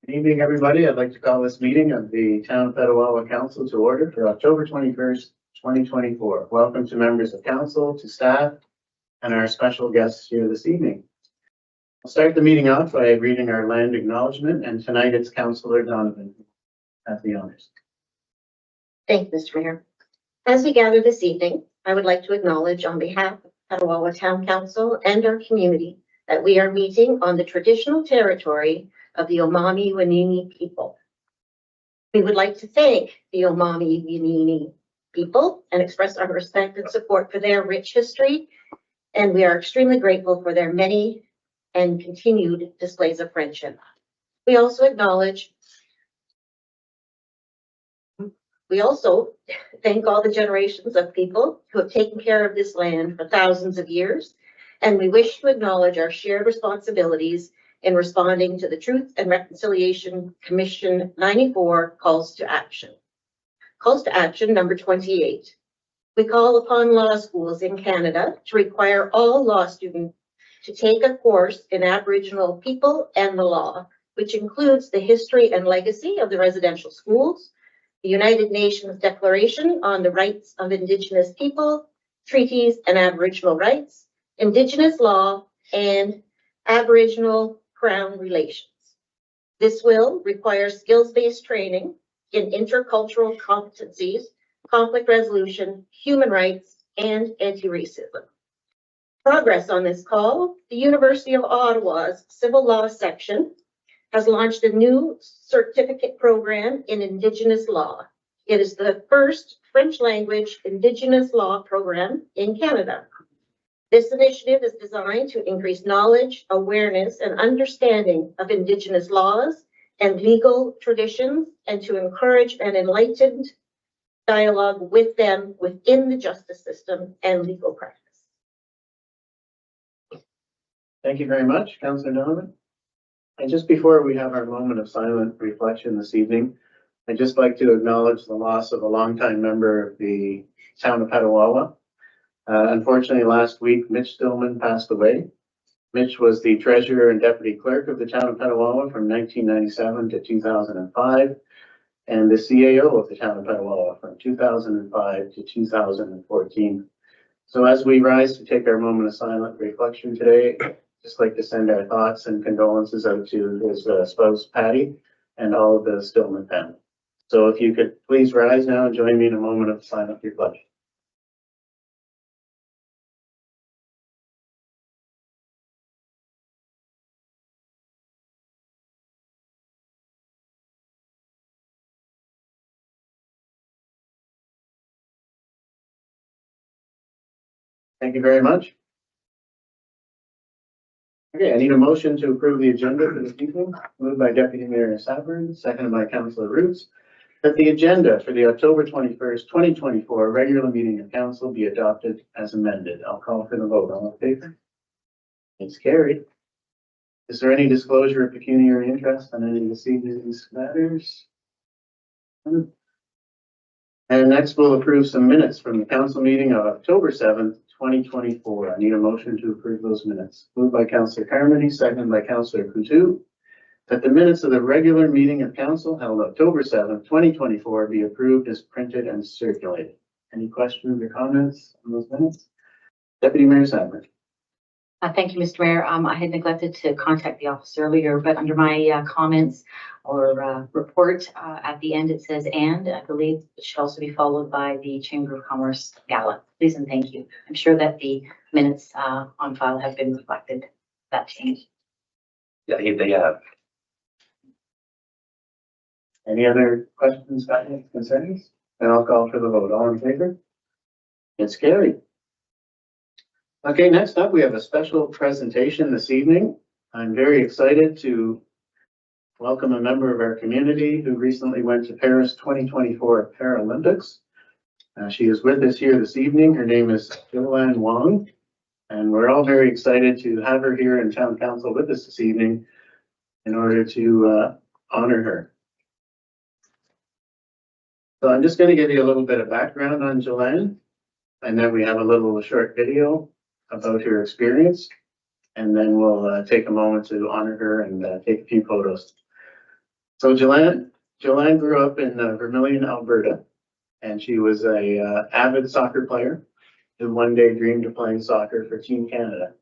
Good evening, everybody. I'd like to call this meeting of the Town of Petawawa Council to order for October 21st, 2024. Welcome to members of council, to staff, and our special guests here this evening. I'll start the meeting off by reading our land acknowledgement, and tonight it's Councillor Donovan at the honors. Thank you, Mr. Mayor. As we gather this evening, I would like to acknowledge on behalf of Petawawa Town Council and our community that we are meeting on the traditional territory of the Omami Wanini people. We would like to thank the Omami Wanini people and express our respect and support for their rich history, and we are extremely grateful for their many and continued displays of friendship. We also thank all the generations of people who have taken care of this land for thousands of years, and we wish to acknowledge our shared responsibilities in responding to the Truth and Reconciliation Commission 94 calls to action. Calls to action number 28. We call upon law schools in Canada to require all law students to take a course in Aboriginal people and the law, which includes the history and legacy of the residential schools, the United Nations Declaration on the Rights of Indigenous People, treaties and Aboriginal rights, Indigenous law, and Aboriginal Crown relations. This will require skills-based training in intercultural competencies, conflict resolution, human rights, and anti-racism. Progress on this call: the University of Ottawa's Civil Law section has launched a new certificate program in Indigenous law. It is the first French language Indigenous law program in Canada. This initiative is designed to increase knowledge, awareness, and understanding of Indigenous laws and legal traditions, and to encourage an enlightened dialogue with them within the justice system and legal practice. Thank you very much, Councillor Donovan. And just before we have our moment of silent reflection this evening, I'd just like to acknowledge the loss of a longtime member of the Town of Petawawa. Unfortunately, last week, Mitch Stillman passed away. Mitch was the treasurer and deputy clerk of the Town of Petawawa from 1997 to 2005, and the CAO of the Town of Petawawa from 2005 to 2014. So as we rise to take our moment of silent reflection today, I'd just like to send our thoughts and condolences out to his spouse, Patty, and all of the Stillman family. So if you could please rise now and join me in a moment of silent reflection. Thank you very much. Okay, I need a motion to approve the agenda for this evening. Moved by Deputy Mayor Savern, seconded by Councillor Roots, that the agenda for the October 21st, 2024 regular meeting of council be adopted as amended. I'll call for the vote. All in favor? It's carried. Is there any disclosure of pecuniary interest on any of this evening's matters? And next, we'll approve some minutes from the council meeting of October 7th, 2024. I need a motion to approve those minutes. Moved by Councillor Carmody, seconded by Councillor Coutu, that the minutes of the regular meeting of council held October 7th, 2024 be approved as printed and circulated. Any questions or comments on those minutes? Deputy Mayor Savern. Thank you, Mr. Mayor. I had neglected to contact the office earlier, but under my comments or report at the end, it says, and I believe it should also be followed by the Chamber of Commerce gala. Please and thank you. I'm sure that the minutes on file have been reflected. That change. Yeah, they have. Any other questions, comments, concerns? Then I'll call for the vote. All in favor? It's carried. Okay, next up, we have a special presentation this evening. I'm very excited to welcome a member of our community who recently went to Paris 2024 Paralympics. She is with us here this evening. Her name is Joanne Wong, and we're all very excited to have her here in Town Council with us this evening in order to honor her. So I'm just going to give you a little bit of background on Joanne, and then we have a little short video about her experience, and then we'll take a moment to honor her and take a few photos. So Joanne grew up in Vermilion, Alberta, and she was a avid soccer player who one day dreamed of playing soccer for Team Canada.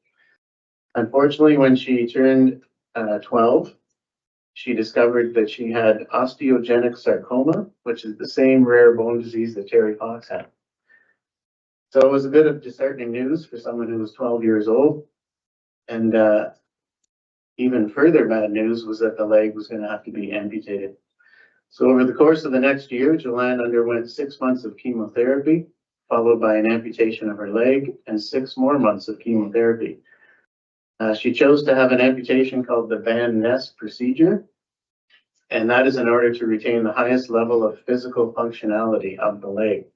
Unfortunately, when she turned 12, she discovered that she had osteogenic sarcoma, which is the same rare bone disease that Terry Fox had. So it was a bit of disheartening news for someone who was 12 years old. And even further bad news was that the leg was going to have to be amputated. So over the course of the next year, Joanne underwent 6 months of chemotherapy, followed by an amputation of her leg and 6 more months of chemotherapy. She chose to have an amputation called the Van Ness procedure, and that is in order to retain the highest level of physical functionality of the leg.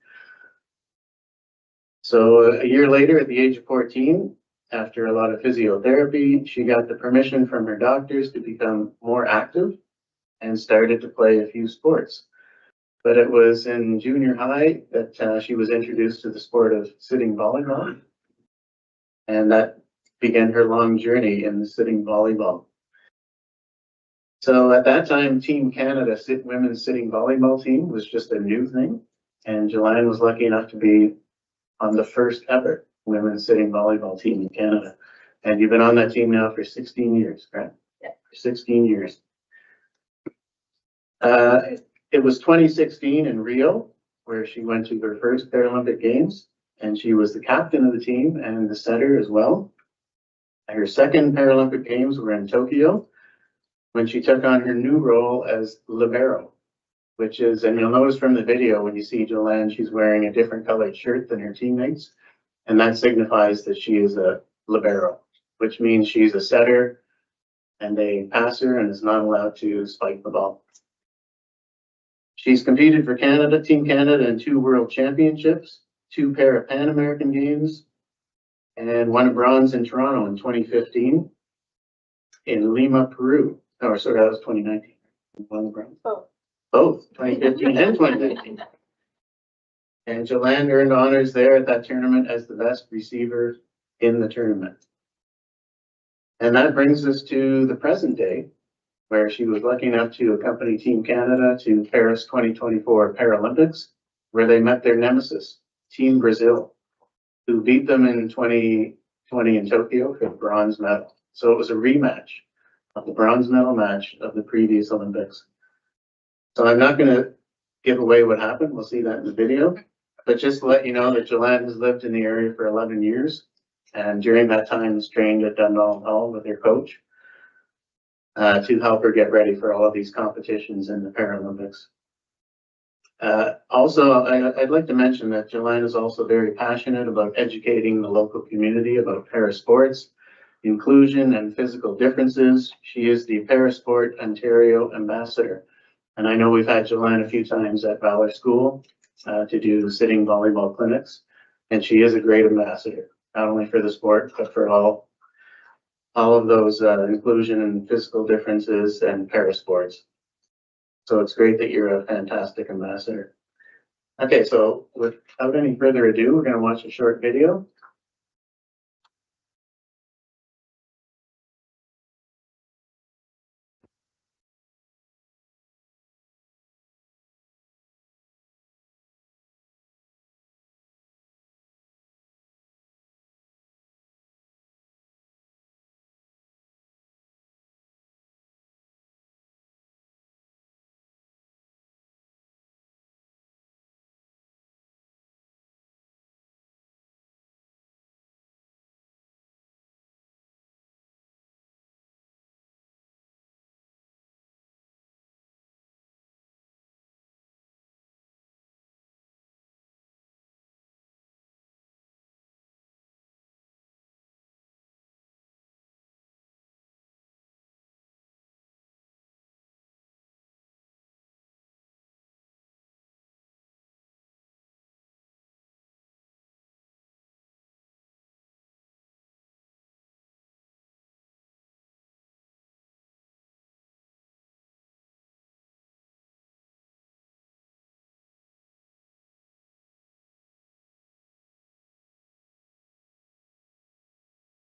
So a year later, at the age of 14, after a lot of physiotherapy, she got the permission from her doctors to become more active and started to play a few sports. But it was in junior high that she was introduced to the sport of sitting volleyball. And that began her long journey in the sitting volleyball. So at that time, Team Canada women's sitting volleyball team was just a new thing. And Joanne was lucky enough to be on the first ever women's sitting volleyball team in Canada. And you've been on that team now for 16 years, correct? Yeah. For 16 years. It was 2016 in Rio, where she went to her first Paralympic Games, and she was the captain of the team and the setter as well. Her second Paralympic Games were in Tokyo, when she took on her new role as libero, which is, and you'll notice from the video when you see Joanne, she's wearing a different colored shirt than her teammates, and that signifies that she is a libero, which means she's a setter and a passer and is not allowed to spike the ball. She's competed for Canada, Team Canada, in 2 World Championships, 2 Pan American Games, and won a bronze in Toronto in 2015 in Lima, Peru. Oh, sorry, that was 2019. Won the bronze. Both 2015 and 2015. And Joanne earned honors there at that tournament as the best receiver in the tournament. And that brings us to the present day, where she was lucky enough to accompany Team Canada to Paris 2024 Paralympics, where they met their nemesis, Team Brazil, who beat them in 2020 in Tokyo for the bronze medal. So it was a rematch of the bronze medal match of the previous Olympics. So I'm not going to give away what happened. We'll see that in the video. But just to let you know that Joanne has lived in the area for 11 years. And during that time has trained at Dundalk Hall with her coach to help her get ready for all of these competitions in the Paralympics. Also, I'd like to mention that Joanne is also very passionate about educating the local community about parasports, inclusion and physical differences. She is the Parasport Ontario ambassador. And I know we've had Joanne a few times at Valor School to do sitting volleyball clinics. And she is a great ambassador, not only for the sport, but for all of those inclusion and physical differences and parasports. So it's great that you're a fantastic ambassador. Okay, so without any further ado, we're going to watch a short video.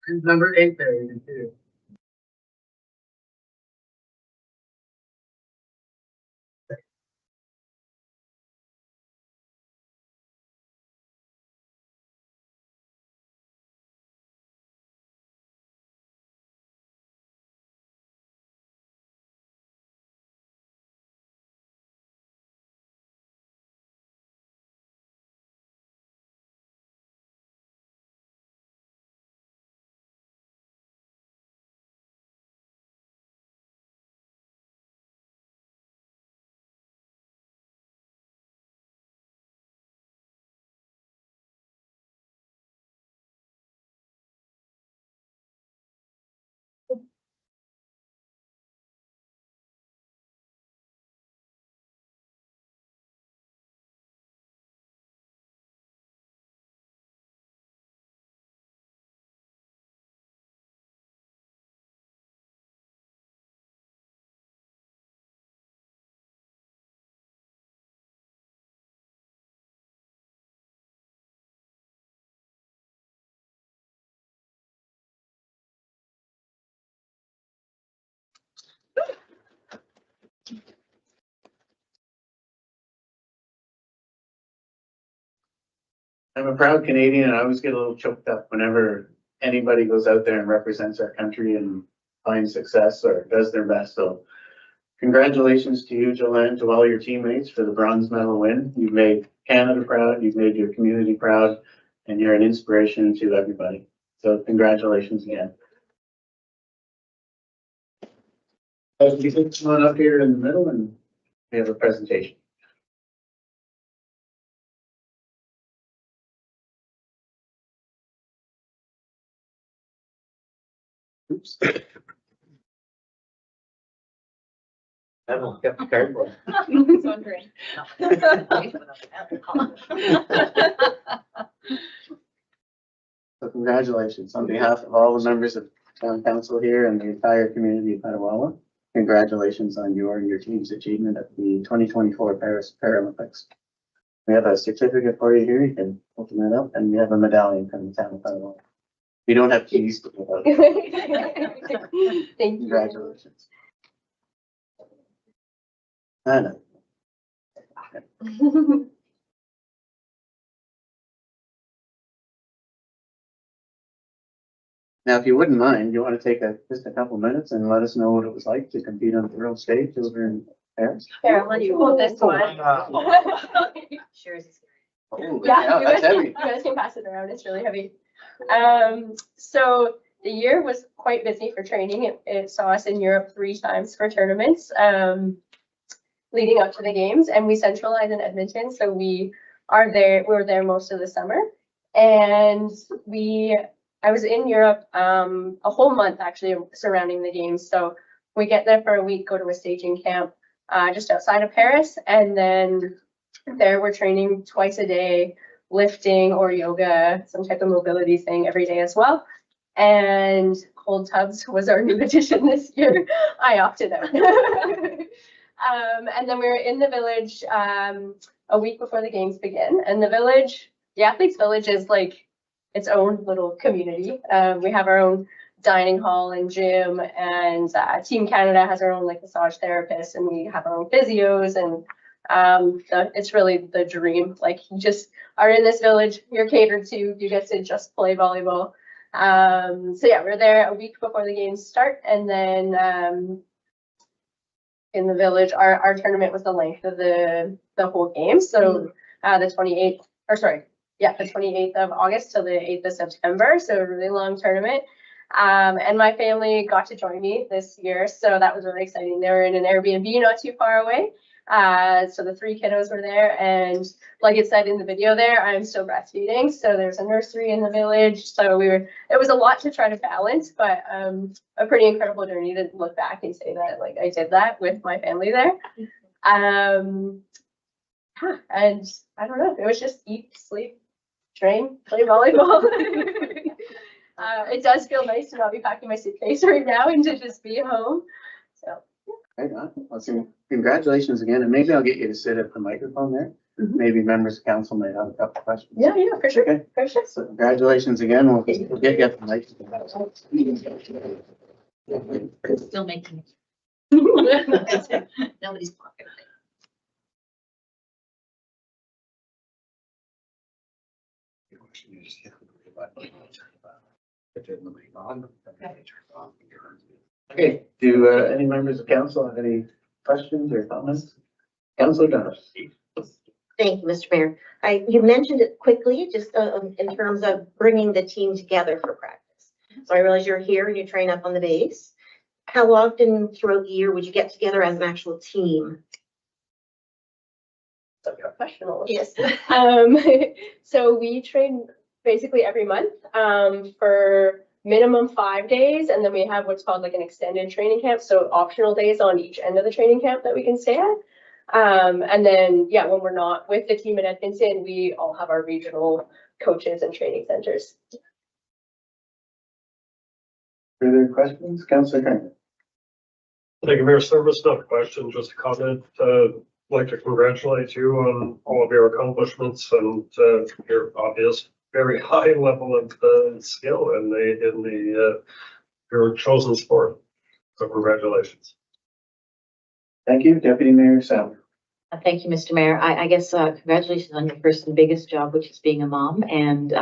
Number 8 there, you can see it. I'm a proud Canadian and I always get a little choked up whenever anybody goes out there and represents our country and finds success or does their best. So congratulations to you, Joanne, to all your teammates for the bronze medal win. You've made Canada proud, you've made your community proud, and you're an inspiration to everybody. So congratulations again. You can come on up here in the middle and we have a presentation. Oops. I don't get the cardboard. Wondering. So congratulations on behalf of all the members of town council here and the entire community of Petawawa. Congratulations on your and your team's achievement at the 2024 Paris Paralympics. We have a certificate for you here. You can open that up, and we have a medallion from the town of Petawawa. You don't have keys to give out. Thank you. Congratulations. Anna. Now, if you wouldn't mind, you want to take just a couple minutes and let us know what it was like to compete on the world stage over in Paris? Here, I'll let you hold this one. Sure. Oh, Yeah, you that's guys, heavy. you guys can pass it around. It's really heavy. So the year was quite busy for training. It saw us in Europe 3 times for tournaments, leading up to the games, and we centralized in Edmonton. So we were there most of the summer, and I was in Europe a whole month actually surrounding the games. So we get there for a week, go to a staging camp just outside of Paris, and then there we're training twice a day, lifting or yoga, some type of mobility thing every day as well. And cold tubs was our new addition this year. I opted out. And then we were in the village a week before the games begin. And the athletes village is like its own little community. We have our own dining hall and gym, and Team Canada has our own like massage therapist, and we have our own physios, and it's really the dream. Like, you just are in this village, you're catered to, you get to just play volleyball. So yeah, we're there a week before the games start, and then in the village, our tournament was the length of the whole game. So the 28th of August till the 8th of September. So a really long tournament. And my family got to join me this year, so that was really exciting. They were in an Airbnb not too far away. So the 3 kiddos were there, and like it said in the video there, I'm still breastfeeding. So there's a nursery in the village. So it was a lot to try to balance, but a pretty incredible journey to look back and say that like I did that with my family there. And I don't know, it was just eat, sleep, train, play volleyball. It does feel nice to not be packing my suitcase right now and to just be home. So. Right on. Well, so congratulations again, and maybe I'll get you to sit at the microphone there. Maybe members of council might have a couple questions. Yeah, for sure. Okay. For sure. So congratulations again. We'll get you at the microphone. Still making it. Nobody's pocket. Okay, do any members of council have any questions or comments? Councilor Donovan. Thank you, Mr. Mayor. You mentioned it quickly, just in terms of bringing the team together for practice. So I realize you're here and you train up on the base. How often throughout the year would you get together as an actual team? So professional. Yes. So we train basically every month for minimum 5 days, and then we have what's called like an extended training camp, so optional days on each end of the training camp that we can stay at. And then yeah, when we're not with the team in Edmonton, we all have our regional coaches and training centers. Further questions? Councilor Kern. Thank you, Mayor. Service, not a question, just a comment. Like to congratulate you on all of your accomplishments and your obvious very high level of skill in your chosen sport. So congratulations. Thank you, Deputy Mayor Sauer. Thank you, Mr. Mayor. I guess congratulations on your first and biggest job, which is being a mom, and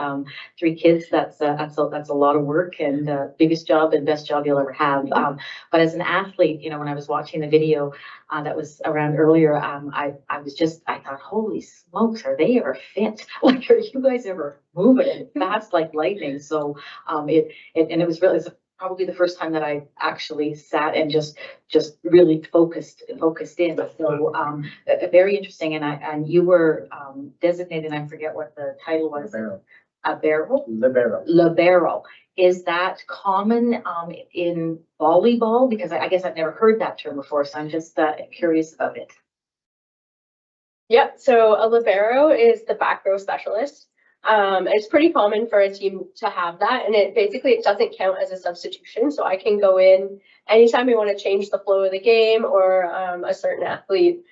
3 kids. That's a lot of work, and biggest job and best job you'll ever have. But as an athlete, when I was watching the video that was around earlier, I thought, holy smokes, are they ever fit? Like, are you guys ever moving and fast like lightning? So it was really. Probably the first time that I actually sat and just really focused in. So very interesting. And you were designated, I forget what the title was. Libero. A barrel? Libero. Libero. Is that common in volleyball? Because I guess I've never heard that term before, so I'm just curious about it. Yep, so a libero is the back row specialist. It's pretty common for a team to have that, and it doesn't count as a substitution. So I can go in anytime we want to change the flow of the game, or a certain athlete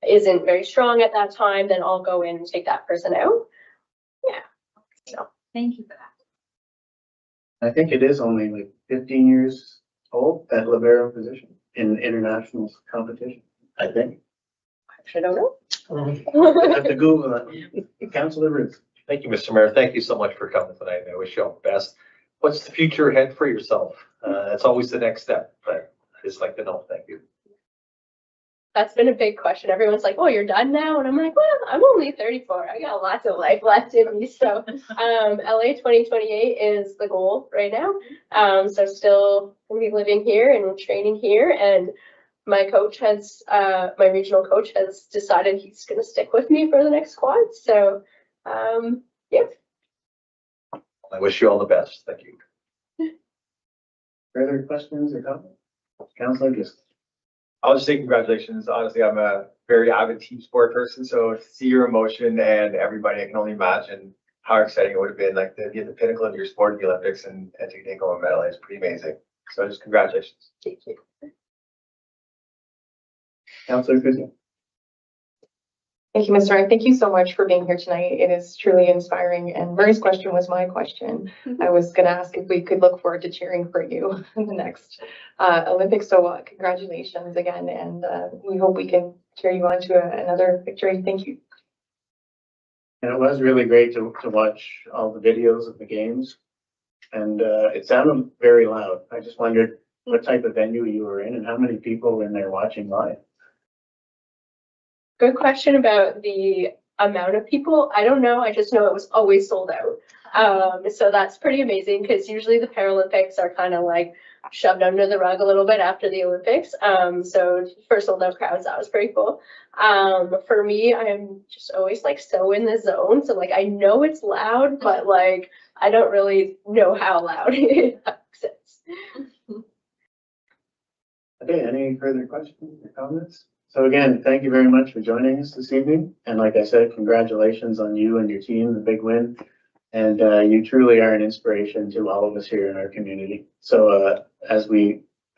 isn't very strong at that time, then I'll go in and take that person out. Yeah. So Thank you for that. I think it is only like 15 years old, that libero position in international competition, I think. I don't know. I have to Google that. Councillor Ruth. Thank you, Mr. Mayor. Thank you so much for coming tonight. I wish you all the best. What's the future ahead for yourself? That's always the next step, but I just like to know. Thank you. That's been a big question. Everyone's like, "Oh, you're done now," and I'm like, "Well, I'm only 34. I got lots of life left in me." So, LA 2028 is the goal right now. So still gonna be living here and training here, and my regional coach has decided he's gonna stick with me for the next squad. So, yeah. I wish you all the best. Thank you. Further questions or comments? Councillor Gist. I'll just say congratulations. Honestly, I'm a very avid team sport person, so to see your emotion and everybody, I can only imagine how exciting it would have been, like to be at the pinnacle of your sport in the Olympics and to take home a medal. It's pretty amazing. So just congratulations. Thank you. Councillor Kuzma. Thank you, Mr. Mayor. Thank you so much for being here tonight. It is truly inspiring. And Murray's question was my question. I was going to ask if we could look forward to cheering for you in the next Olympics. So congratulations again. And we hope we can cheer you on to another victory. Thank you. And it was really great to watch all the videos of the games. And it sounded very loud. I just wondered what type of venue you were in and how many people were in there watching live. Good question about the amount of people. I don't know. I just know it was always sold out. So that's pretty amazing, because usually the Paralympics are kind of like shoved under the rug a little bit after the Olympics. So for sold out crowds, that was pretty cool. For me, I'm just always like so in the zone. So like I know it's loud, but like I don't really know how loud it is. Okay, any further questions or comments? So again, thank you very much for joining us this evening. And like I said, congratulations on you and your team, the big win. And you truly are an inspiration to all of us here in our community. So as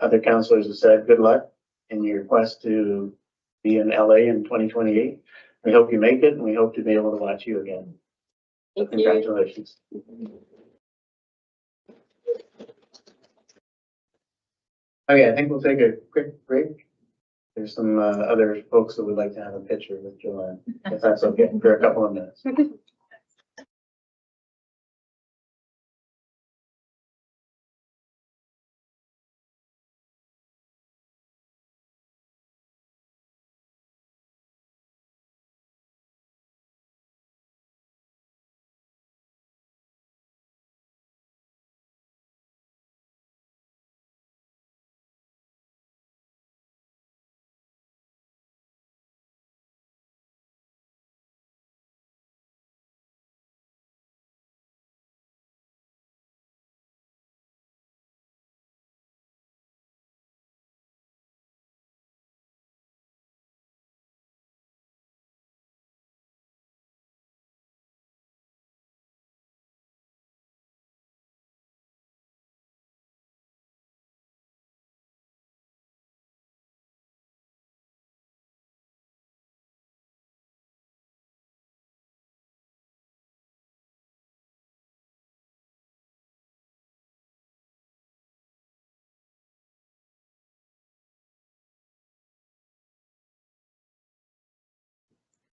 other councillors have said, good luck in your quest to be in LA in 2028. We hope you make it, and we hope to be able to watch you again. So Thank you. congratulations. Okay, I think we'll take a quick break. There's some other folks that would like to have a picture with Joanne, if that's okay, for a couple of minutes.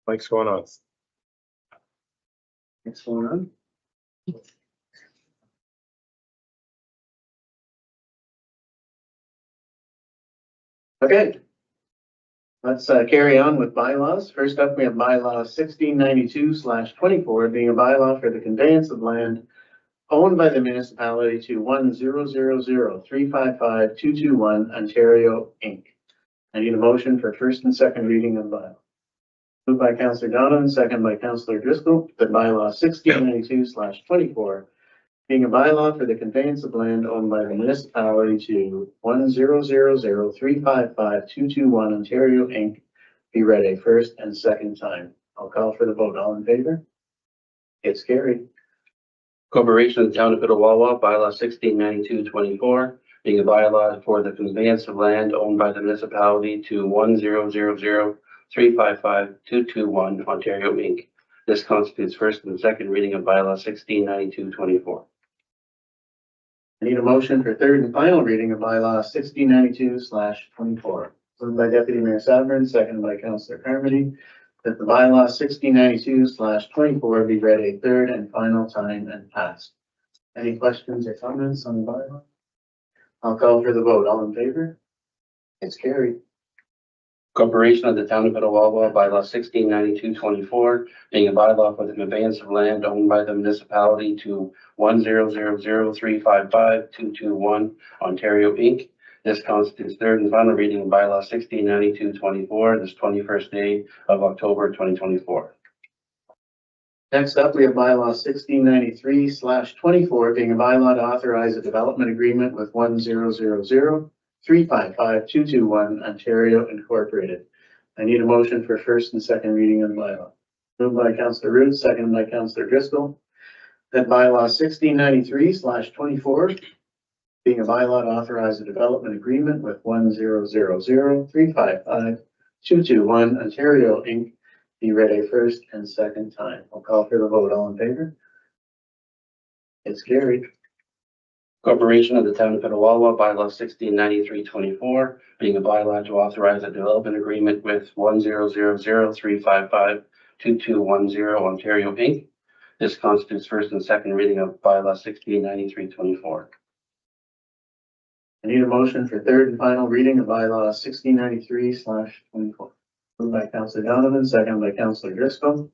Mike's going on. What's going on? Okay. Let's carry on with bylaws. First up, we have bylaw 1692/24, being a bylaw for the conveyance of land owned by the municipality to 1000355 Ontario, Inc. I need a motion for first and second reading of bylaw. Moved by Councillor Donovan, second by Councillor Driscoll, that bylaw 1692/24, being a bylaw for the conveyance of land owned by the municipality to 1000355 Ontario, Inc. be read a first and second time. I'll call for the vote. All in favor? It's carried. Corporation of the Town of Petawawa, bylaw 1692/24, being a bylaw for the conveyance of land owned by the municipality to 1000355 Ontario, Inc. This constitutes first and second reading of bylaw 1692/24. I need a motion for third and final reading of bylaw 1692/24. Moved by Deputy Mayor Savern, seconded by Councillor Carmody, that the bylaw 1692/24 be read a third and final time and passed. Any questions or comments on the bylaw? I'll call for the vote. All in favor? It's carried. Corporation of the Town of Petawawa, bylaw 1692/24, being a bylaw for the conveyance of land owned by the municipality to 1000355 Ontario, Inc. This constitutes third and final reading of bylaw 1692/24, this 21st day of October 2024. Next up, we have bylaw 1693/24, being a bylaw to authorize a development agreement with 1000355 Ontario Incorporated. I need a motion for first and second reading of the bylaw. Moved by Councillor Root, seconded by Councillor Driscoll, that bylaw 1693/24, being a bylaw to authorize a development agreement with 1000355 Ontario, Inc. be read a first and second time. I'll call for the vote. All in favor? It's carried. Corporation of the Town of Petawawa, bylaw 1693/24, being a bylaw to authorize a development agreement with 1000355 Ontario, Inc. This constitutes first and second reading of bylaw 1693/24. I need a motion for third and final reading of bylaw 1693/24. Moved by Councillor Donovan, seconded by Councillor Driscoll,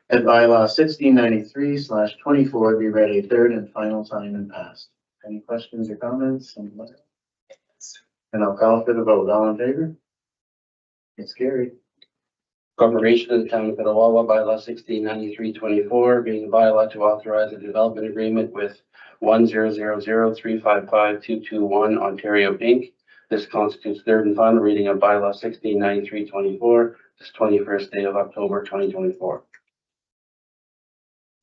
that bylaw 1693/24 be read a third and final time and passed. Any questions or comments? And I'll call for the vote. All in favor? It's carried. Corporation of the Town of Petawawa, bylaw 1693/24, being a bylaw to authorize a development agreement with 1000355 Ontario, Inc. This constitutes third and final reading of bylaw 1693/24, this 21st day of October 2024.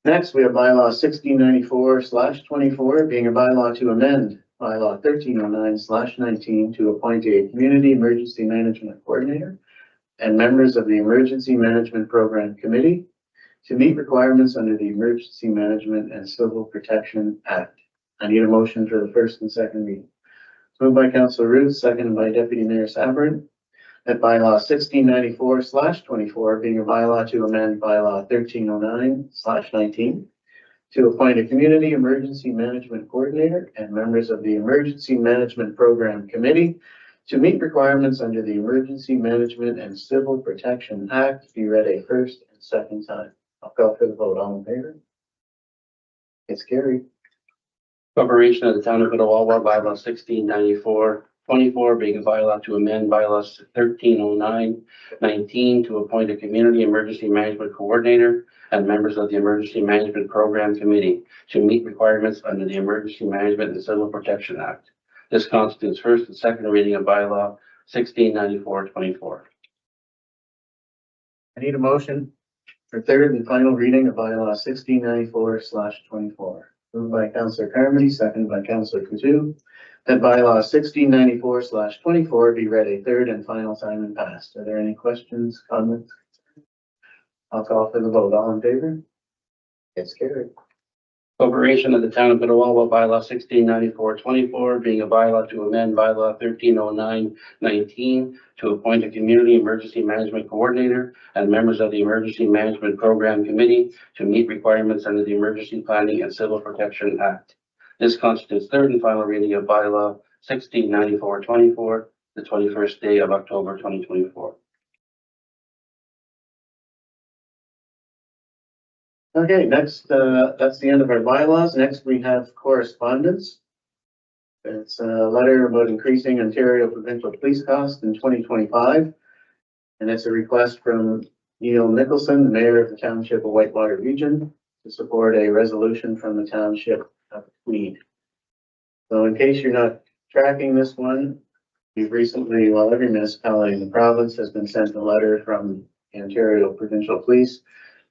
Next, we have bylaw 1694/24, being a bylaw to amend bylaw 1309/19 to appoint a community emergency management coordinator and members of the Emergency Management Program Committee to meet requirements under the Emergency Management and Civil Protection Act. I need a motion for the first and second reading. Moved by Councillor Root, seconded by Deputy Mayor Savern, that bylaw 1694/24, being a bylaw to amend bylaw 1309/19 to appoint a community emergency management coordinator and members of the Emergency Management Program Committee to meet requirements under the Emergency Management and Civil Protection Act be read a first and second time. I'll call for the vote. All in favor? It's carried. Corporation of the Town of Petawawa, bylaw 1694/24, being a bylaw to amend bylaws 1309/19 to appoint a community emergency management coordinator and members of the Emergency Management Program Committee to meet requirements under the Emergency Management and Civil Protection Act. This constitutes first and second reading of bylaw 1694/24. I need a motion for third and final reading of bylaw 1694/24. Moved by Councillor Carmody, seconded by Councillor Coutu, that bylaw 1694/24 be read a third and final time and passed. Are there any questions, comments? I'll call for the vote. All in favor? It's carried. Corporation of the Town of Petawawa, bylaw 1694-24, being a bylaw to amend bylaw 1309-19 to appoint a community emergency management coordinator and members of the Emergency Management Program Committee to meet requirements under the Emergency Planning and Civil Protection Act. This constitutes third and final reading of bylaw 1694-24, the 21st day of October 2024. Okay, next, that's the end of our bylaws. Next, we have correspondence. It's a letter about increasing Ontario provincial police costs in 2025. And it's a request from Neil Nicholson, the mayor of the Township of Whitewater Region, to support a resolution from the Township of Tweed. So in case you're not tracking this one, we've recently, well, every municipality in the province has been sent a letter from the Ontario Provincial Police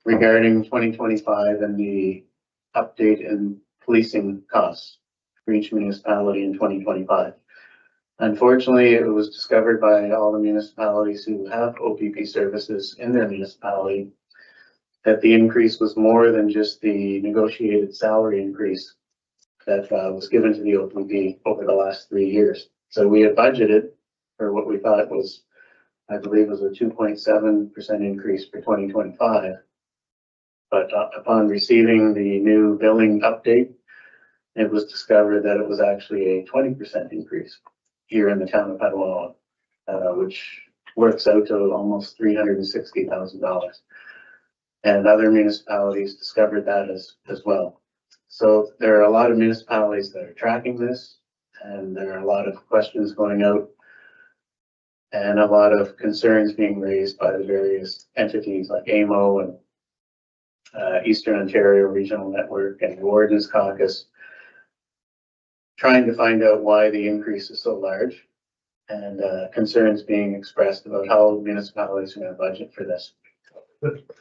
regarding 2025 and the update in policing costs for each municipality in 2025. Unfortunately, it was discovered by all the municipalities who have OPP services in their municipality that the increase was more than just the negotiated salary increase that was given to the OPP over the last 3 years. So we had budgeted for what we thought was, I believe, was a 2.7% increase for 2025. But upon receiving the new billing update, it was discovered that it was actually a 20% increase here in the town of Petawawa, which works out to almost $360,000. And other municipalities discovered that as well. So there are a lot of municipalities that are tracking this, and there are a lot of questions going out and a lot of concerns being raised by the various entities like AMO and Eastern Ontario Regional Network and Warden's Caucus, trying to find out why the increase is so large, and concerns being expressed about how municipalities are going to budget for this.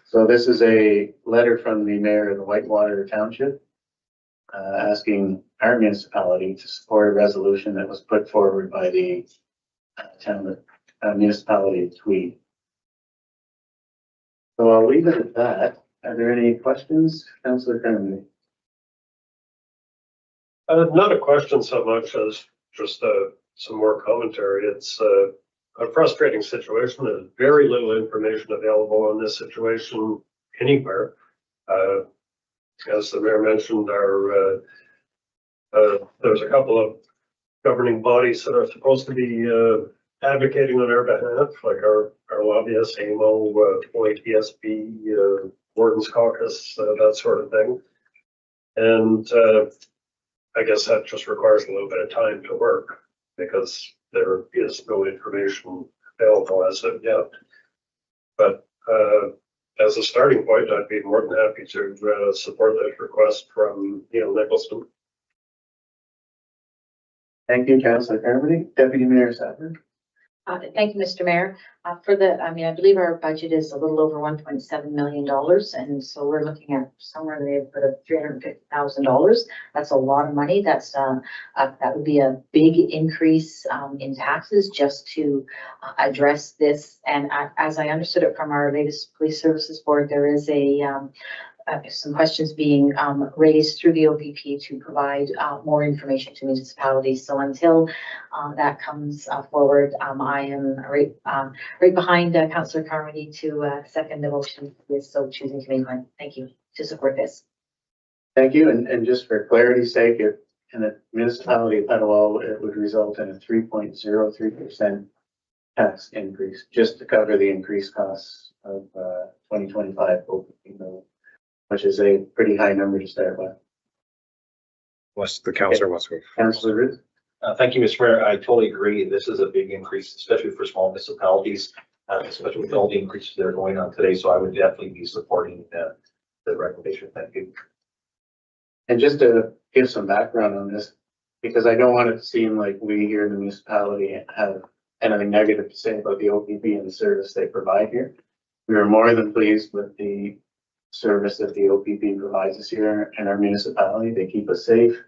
So this is a letter from the mayor of the Whitewater Township asking our municipality to support a resolution that was put forward by the municipality of Tweed. So I'll leave it at that. Are there any questions, Councillor Carmody? Not a question so much as just some more commentary. It's a frustrating situation. There's very little information available on this situation anywhere. As the mayor mentioned, there's a couple of governing bodies that are supposed to be advocating on our behalf, like our lobbyists, AMO, OATSB, Warden's Caucus, that sort of thing. And I guess that just requires a little bit of time to work because there is no information available as of yet. But as a starting point, I'd be more than happy to support that request from Neil Nicholson. Thank you, Councillor Carmody. Deputy Mayor Sadler. Thank you, Mr. Mayor. I believe our budget is a little over $1.7 million. And so we're looking at somewhere in the neighborhood of $350,000. That's a lot of money. That would be a big increase in taxes just to address this. And as I understood it from our latest police services board, there is some questions being raised through the OPP to provide more information to municipalities. So until that comes forward, I am right behind Councillor Carmody to second the motion with so choosing to make one. Thank you to support this. Thank you. And just for clarity's sake, in the municipality of Petawawa, it would result in a 3.03% tax increase just to cover the increased costs of 2025 OPP, which is a pretty high number to start with. Unless the councillor wants to go. Councillor Ruth. Thank you, Mr. Mayor. I totally agree. This is a big increase, especially for small municipalities, especially with all the increases that are going on today. So I would definitely be supporting the recommendation. Thank you. And just to give some background on this, because I don't want it to seem like we here in the municipality have anything negative to say about the OPP and the service they provide here. We are more than pleased with the service that the OPP provides us here in our municipality. They keep us safe.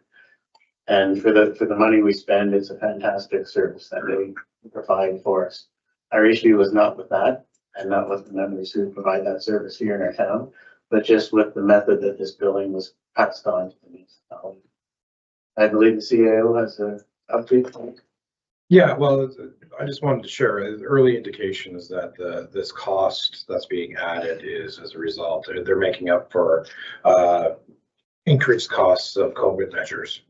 And for the money we spend, it's a fantastic service that they provide for us. Our issue was not with that and not with the members who provide that service here in our town, but just with the method that this billing was passed on to the municipality. I believe the CAO has a update. Yeah, well, I just wanted to share, early indication is that this cost that's being added is as a result, they're making up for increased costs of COVID measures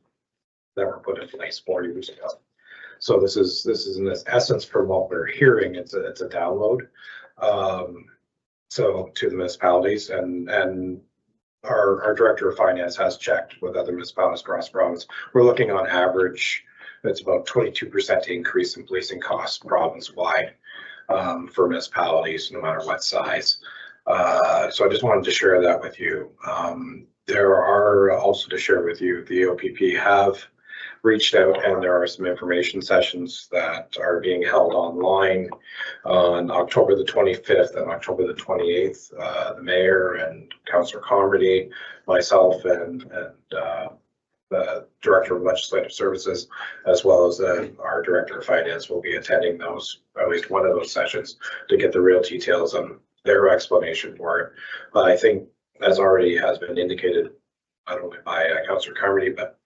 that were put in place 4 years ago. So this is in essence from what we're hearing, it's a download. So to the municipalities and our director of finance has checked with other municipalities across the province. We're looking on average, it's about 22% increase in policing costs province-wide for municipalities, no matter what size. So I just wanted to share that with you. There are also to share with you, the OPP have reached out and there are some information sessions that are being held online on October the 25th and October the 28th. The mayor and Councillor Comedy, myself and the Director of Legislative Services, as well as our Director of Finance will be attending those, at least one of those sessions, to get the real details on their explanation for it. But I think, as already has been indicated, not only by Councillor Carmody, but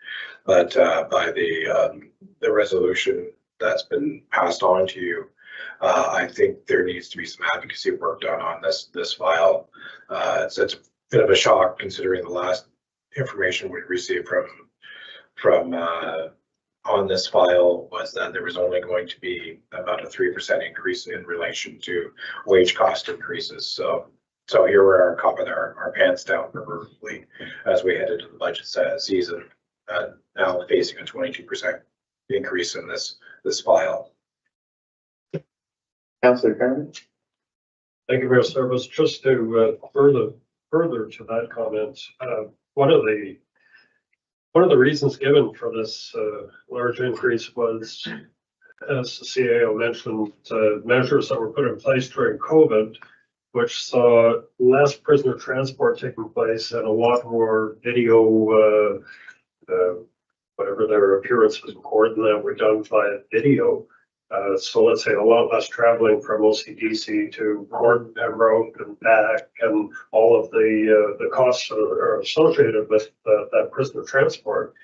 by the resolution that's been passed on to you, I think there needs to be some advocacy work done on this file. It's a bit of a shock considering the last information we received from on this file was that there was only going to be about a 3% increase in relation to wage cost increases. So here we are caught with our pants down proverbially as we head into the budget season, now facing a 22% increase in this file. Councillor Carmen? Thank you, Mayor Service. Just to further to that comment, one of the reasons given for this large increase was, as the CAO mentioned, measures that were put in place during COVID, which saw less prisoner transport taking place and a lot more video, whatever their appearances in court, and that were done via video. So let's say a lot less traveling from OCDC to Port Pembroke and back, and all of the costs that are associated with that prisoner transport.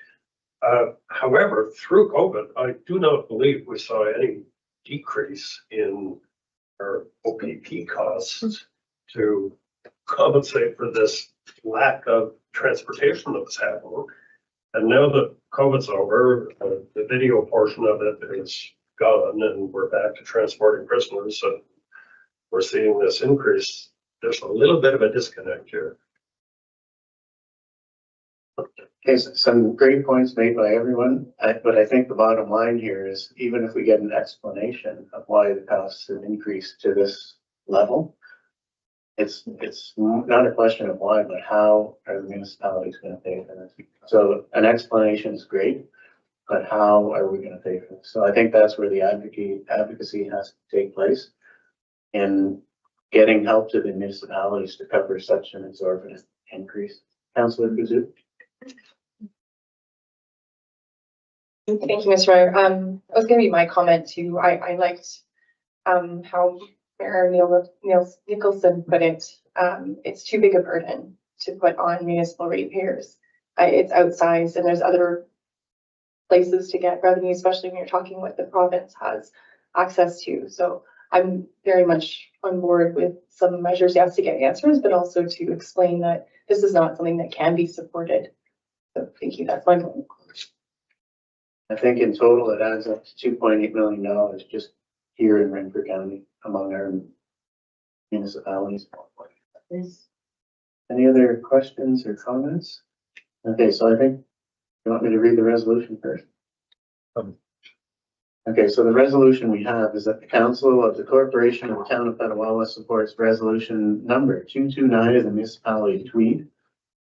However, through COVID, I do not believe we saw any decrease in our OPP costs to compensate for this lack of transportation that was happening. And now that COVID's over, the video portion of it is gone and we're back to transporting prisoners. So we're seeing this increase. There's a little bit of a disconnect here. Okay, so some great points made by everyone, but I think the bottom line here is even if we get an explanation of why the costs have increased to this level, it's not a question of why, but how are the municipalities going to pay for this? So an explanation is great, but how are we going to pay for this? So I think that's where the advocacy has to take place in getting help to the municipalities to cover such an exorbitant increase. Councillor Guzoo. Thank you, Mr. Mayor. That was going to be my comment too. I liked how Mayor Nicholson put it. It's too big a burden to put on municipal ratepayers. It's outsized, and there's other places to get revenue, especially when you're talking what the province has access to. So I'm very much on board with some measures, yes, to get answers, but also to explain that this is not something that can be supported. So thank you. That's my point. I think in total it adds up to $2.8 million just here in Renfrew County among our municipalities. Any other questions or comments? Okay, so I think you want me to read the resolution first? Okay, so the resolution we have is that the Council of the Corporation of the Town of Petawawa supports resolution number 229 of the municipality of Tweed,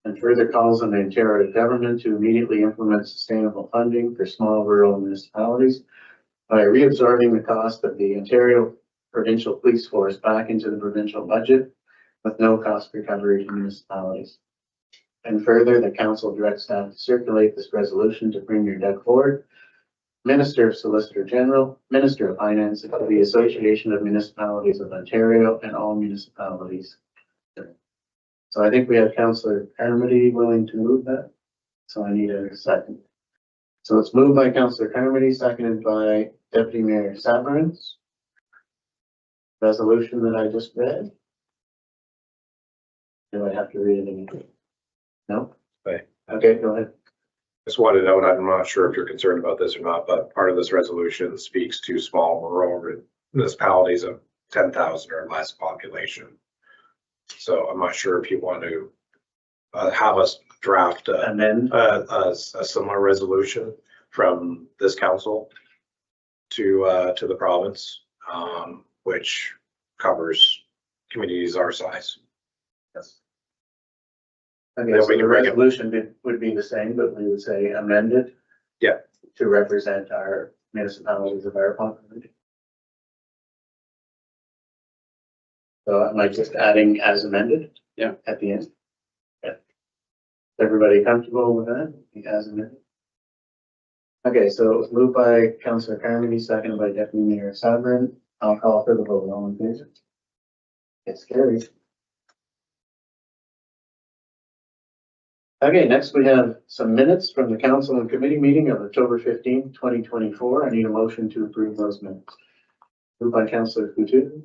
and further calls on the Ontario government to immediately implement sustainable funding for small rural municipalities by reabsorbing the cost of the Ontario Provincial Police Force back into the provincial budget with no cost recovery to municipalities. And further, the council directs staff to circulate this resolution to Premier Doug Ford, Minister of Solicitor General, Minister of Finance, and to the Association of Municipalities of Ontario and all municipalities. So I think we have Councillor Carmody willing to move that. So I need a second. So it's moved by Councillor Carmody, seconded by Deputy Mayor Savarins. Resolution that I just read. Do I have to read it again? No? Right. Okay, go ahead. Just wanted to note, I'm not sure if you're concerned about this or not, but part of this resolution speaks to small rural municipalities of 10,000 or less population. So I'm not sure if you want to have us draft And then, a similar resolution from this council to the province, which covers communities our size. yes. Okay, Then so we the can bring it- resolution would be the same, but we would say amended. Yeah. To represent our municipalities of our population. So am I just adding as amended? Yeah. At the end? Yeah. Everybody comfortable with that, as amended? Okay, so it was moved by Councillor Carmody, seconded by Deputy Mayor Sabrin. I'll call for the vote. All in favor? It's carried. Okay, next we have some minutes from the council and committee meeting of October 15, 2024. I need a motion to approve those minutes. Moved by Councillor Coutu.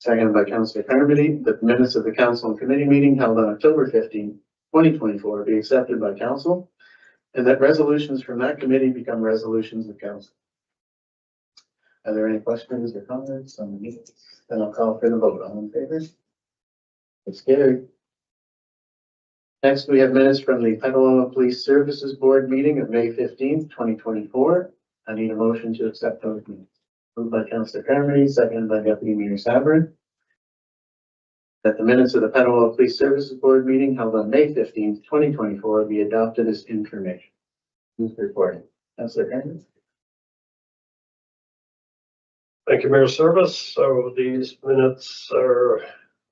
Seconded by Councillor Carmody, that the minutes of the council and committee meeting held on October 15, 2024 be accepted by council, and that resolutions from that committee become resolutions of council. Are there any questions or comments on the minutes? Then I'll call for the vote. All in favor? It's carried. Next, we have minutes from the Petawawa Police Services Board meeting of May 15th, 2024. I need a motion to accept those minutes. Moved by Councillor Carmody, seconded by Deputy Mayor Sabrin. That the minutes of the Petawawa Police Services Board meeting held on May 15th, 2024 be adopted as information. Who's reporting? Councillor Carmody. Thank you, Mayor Service. So these minutes are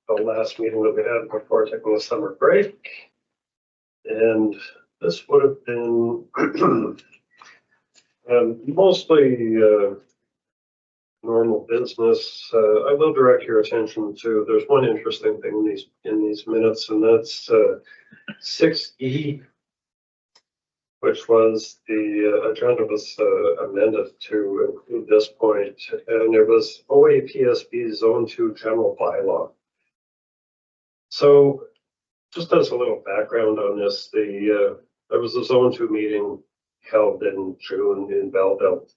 the last meeting that we had before taking a summer break. And this would have been mostly normal business. I will direct your attention to, there's one interesting thing in these minutes, and that's 6E, which was the agenda was amended to include this point, and it was OAPSB Zone 2 General Bylaw. So just as a little background on this, there was a Zone 2 meeting held in June in Belleville.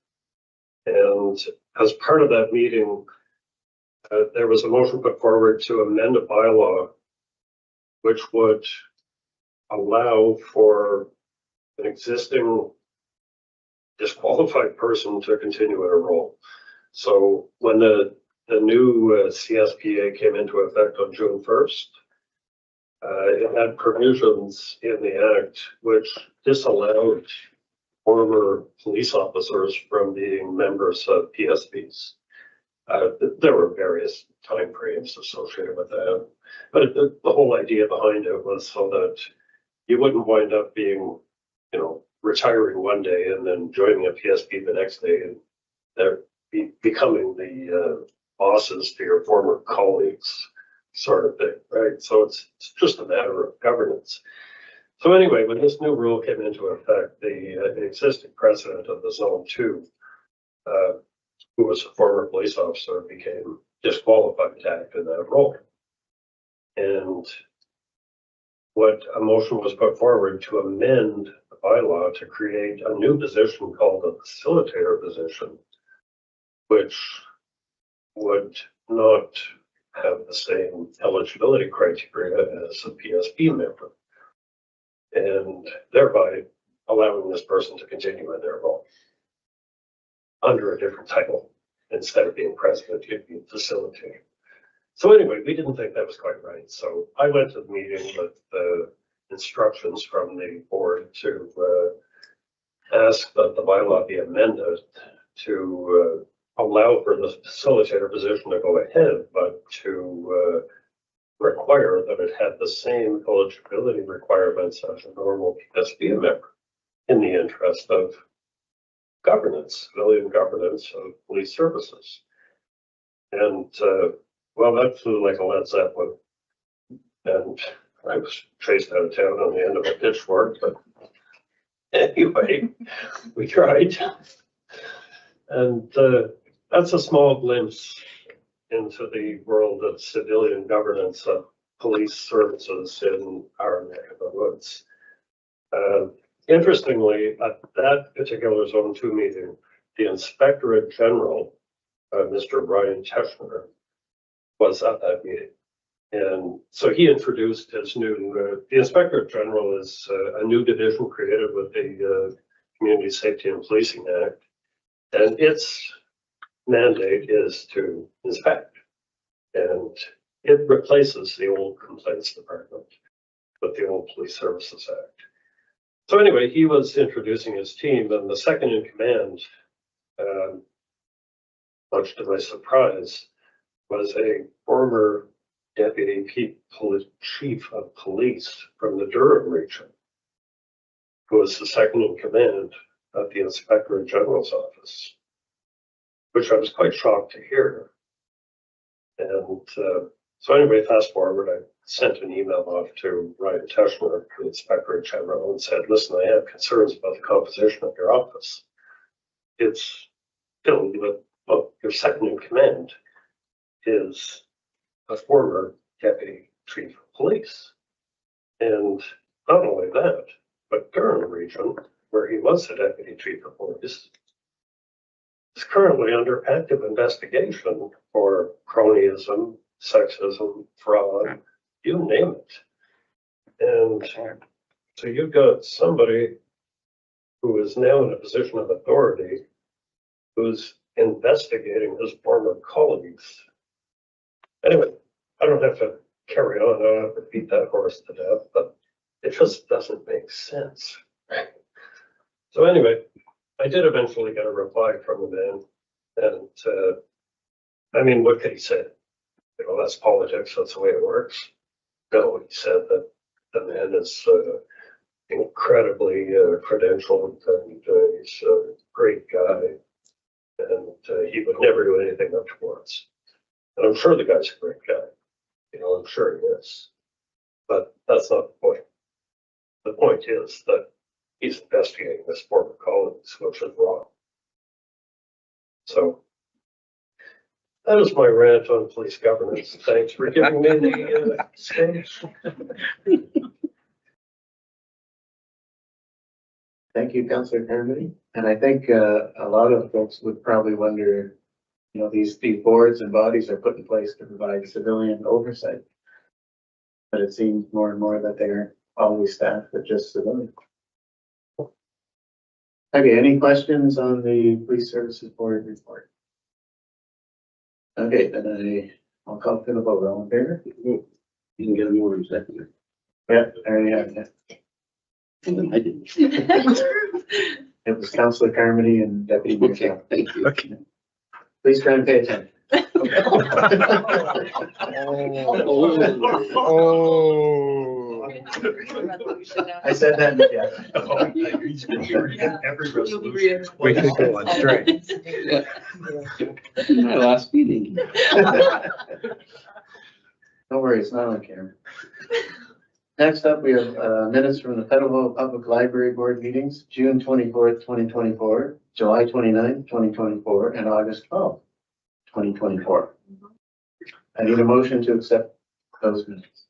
And as part of that meeting, there was a motion put forward to amend a bylaw which would allow for an existing disqualified person to continue in a role. So when the new CSPA came into effect on June 1st, it had provisions in the act which disallowed former police officers from being members of PSBs. There were various timeframes associated with that, but the whole idea behind it was so that you wouldn't wind up being, retiring one day and then joining a PSB the next day, and they're becoming the bosses to your former colleagues, sort of thing, right? So it's just a matter of governance. So anyway, when this new rule came into effect, the existing president of the Zone 2, who was a former police officer, became disqualified to act in that role. And what a motion was put forward to amend the bylaw to create a new position called a facilitator position, which would not have the same eligibility criteria as a PSB member, and thereby allowing this person to continue in their role under a different title. Instead of being president, you'd be facilitator. So anyway, we didn't think that was quite right. So I went to the meeting with the instructions from the board to ask that the bylaw be amended to allow for the facilitator position to go ahead, but to require that it had the same eligibility requirements as a normal PSB member in the interest of governance, civilian governance of police services. And well, that flew like a lead Zeppelin. And I was chased out of town on the end of a pitchfork, but anyway, we tried. And that's a small glimpse into the world of civilian governance of police services in our neck of the woods. Interestingly, at that particular Zone 2 meeting, the Inspectorate General, Mr. Ryan Teschner, was at that meeting. And so he introduced his new, the Inspector General is a new division created with the Community Safety and Policing Act. And its mandate is to inspect. And it replaces the old Complaints Department with the old Police Services Act. So anyway, he was introducing his team, and the second in command, much to my surprise, was a former Deputy Chief of Police from the Durham region, who was the second in command at the Inspector General's office, which I was quite shocked to hear. And so anyway, fast forward, I sent an email off to Ryan Teschner, the Inspector General, and said, listen, I have concerns about the composition of your office. It's filled with, well, your second in command is a former Deputy Chief of Police. And not only that, but Durham region, where he was the Deputy Chief of Police, is currently under active investigation for cronyism, sexism, fraud, you name it. And so you've got somebody who is now in a position of authority who's investigating his former colleagues. Anyway, I don't have to carry on. I don't have to beat that horse to death, but it just doesn't make sense. So anyway, I did eventually get a reply from the man, and I mean, what could he say? You know, that's politics. That's the way it works. No, he said that the man is incredibly credentialed, and he's a great guy, and he would never do anything untoward. And I'm sure the guy's a great guy. You know, I'm sure he is. But that's not the point. The point is that he's investigating his former colleagues, which is wrong. So that is my rant on police governance. Thanks for giving me the stage. Thank you, Councillor Carmody. And I think a lot of folks would probably wonder, you know, these boards and bodies are put in place to provide civilian oversight. But it seems more and more that they're always staffed with just civilians. Okay, any questions on the Police Services Board report? Okay, then I'll call for the vote. All in favor? You can get a more in a second. Yeah, I already have that. I didn't. It was Councillor Carmody and Deputy Mayor. Okay, thank you. Okay. Please try and pay attention. Oh. I said that, yeah. We could go on straight. My last meeting. Don't worry, it's not on camera. Next up, we have minutes from the Petawawa Public Library Board meetings, June 24th, 2024, July 29th, 2024, and August 12th, 2024. I need a motion to accept those minutes.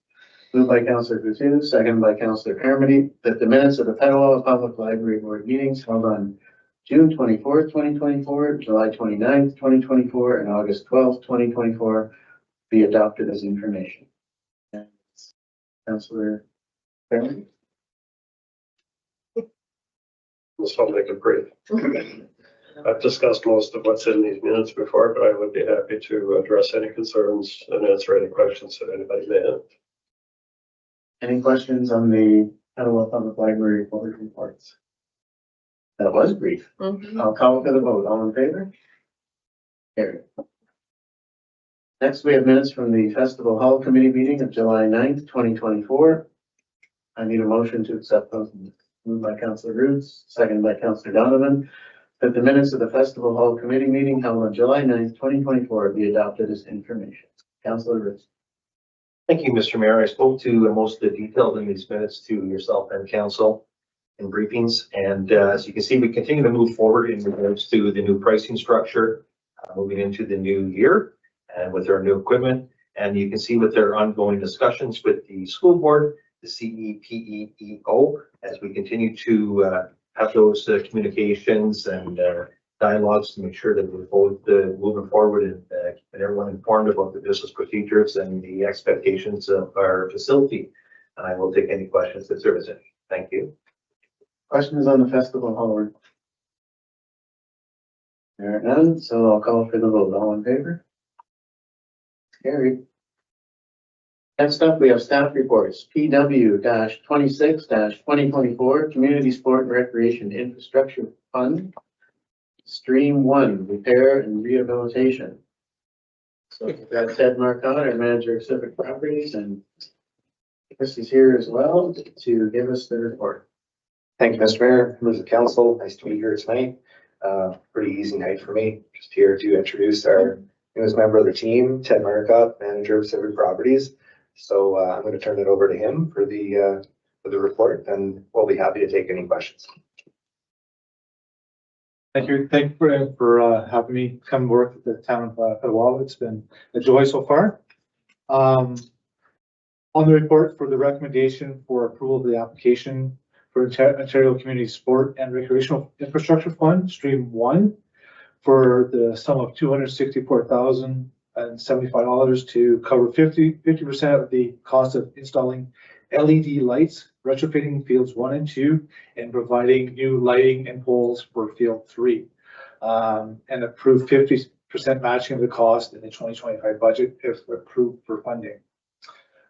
Moved by Councillor Coutu, second by Councillor Carmody, that the minutes of the Petawawa Public Library Board meetings held on June 24th, 2024, July 29th, 2024, and August 12th, 2024 be adopted as information. Councillor Carmody? So I'll make it brief. I've discussed most of what's in these minutes before, but I would be happy to address any concerns and answer any questions that anybody may have. Any questions on the Petawawa Public Library Board reports? That was brief. I'll call for the vote. All in favor? Carried. Next, we have minutes from the Festival Hall Committee meeting of July 9th, 2024. I need a motion to accept those minutes. Moved by Councillor Roots, second by Councillor Donovan, that the minutes of the Festival Hall Committee meeting held on July 9th, 2024 be adopted as information. Councillor Roots. Thank you, Mr. Mayor. I spoke to most of the details in these minutes to yourself and council in briefings. And as you can see, we continue to move forward in regards to the new pricing structure, moving into the new year and with our new equipment. And you can see with their ongoing discussions with the school board, the CEPEEO, as we continue to have those communications and dialogues to make sure that we're both moving forward and keeping everyone informed about the business procedures and the expectations of our facility. And I will take any questions that there is any. Thank you. Questions on the festival hall? There are none, so I'll call for the vote. All in favor? Carried. Next up, we have staff reports. PW-26-2024 Community Sport and Recreation Infrastructure Fund. Stream 1, Repair and Rehabilitation. So we've got Ted Marcotte, our manager of civic properties, and Chris is here as well to give us the report. Thank you, Mr. Mayor, members of council. Nice to be here tonight. Pretty easy night for me. Just here to introduce our newest member of the team, Ted Marcotte, manager of civic properties. So I'm going to turn it over to him for the report, and we'll be happy to take any questions. Thank you for having me come work at the town of Petawawa. It's been a joy so far. On the report for the recommendation for approval of the application for Ontario Community Sport and Recreational Infrastructure Fund, Stream 1, for the sum of $264,075 to cover 50% of the cost of installing LED lights, retrofitting fields 1 and 2, and providing new lighting and poles for field 3. And approve 50% matching of the cost in the 2025 budget if approved for funding.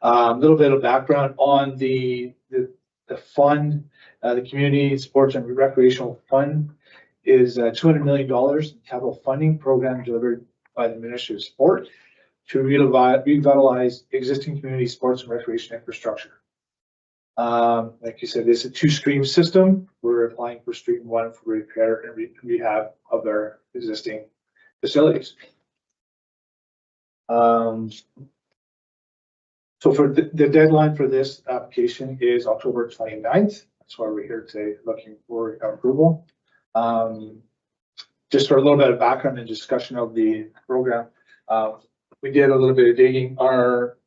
A little bit of background on the fund. The Community Sports and Recreational Fund is $200 million capital funding program delivered by the Ministry of Sport to revitalize existing community sports and recreation infrastructure. Like you said, it's a 2-stream system. We're applying for Stream 1 for repair and rehab of our existing facilities. So for the deadline for this application is October 29th. That's why we're here today looking for approval. Just for a little bit of background and discussion of the program, we did a little bit of digging. Our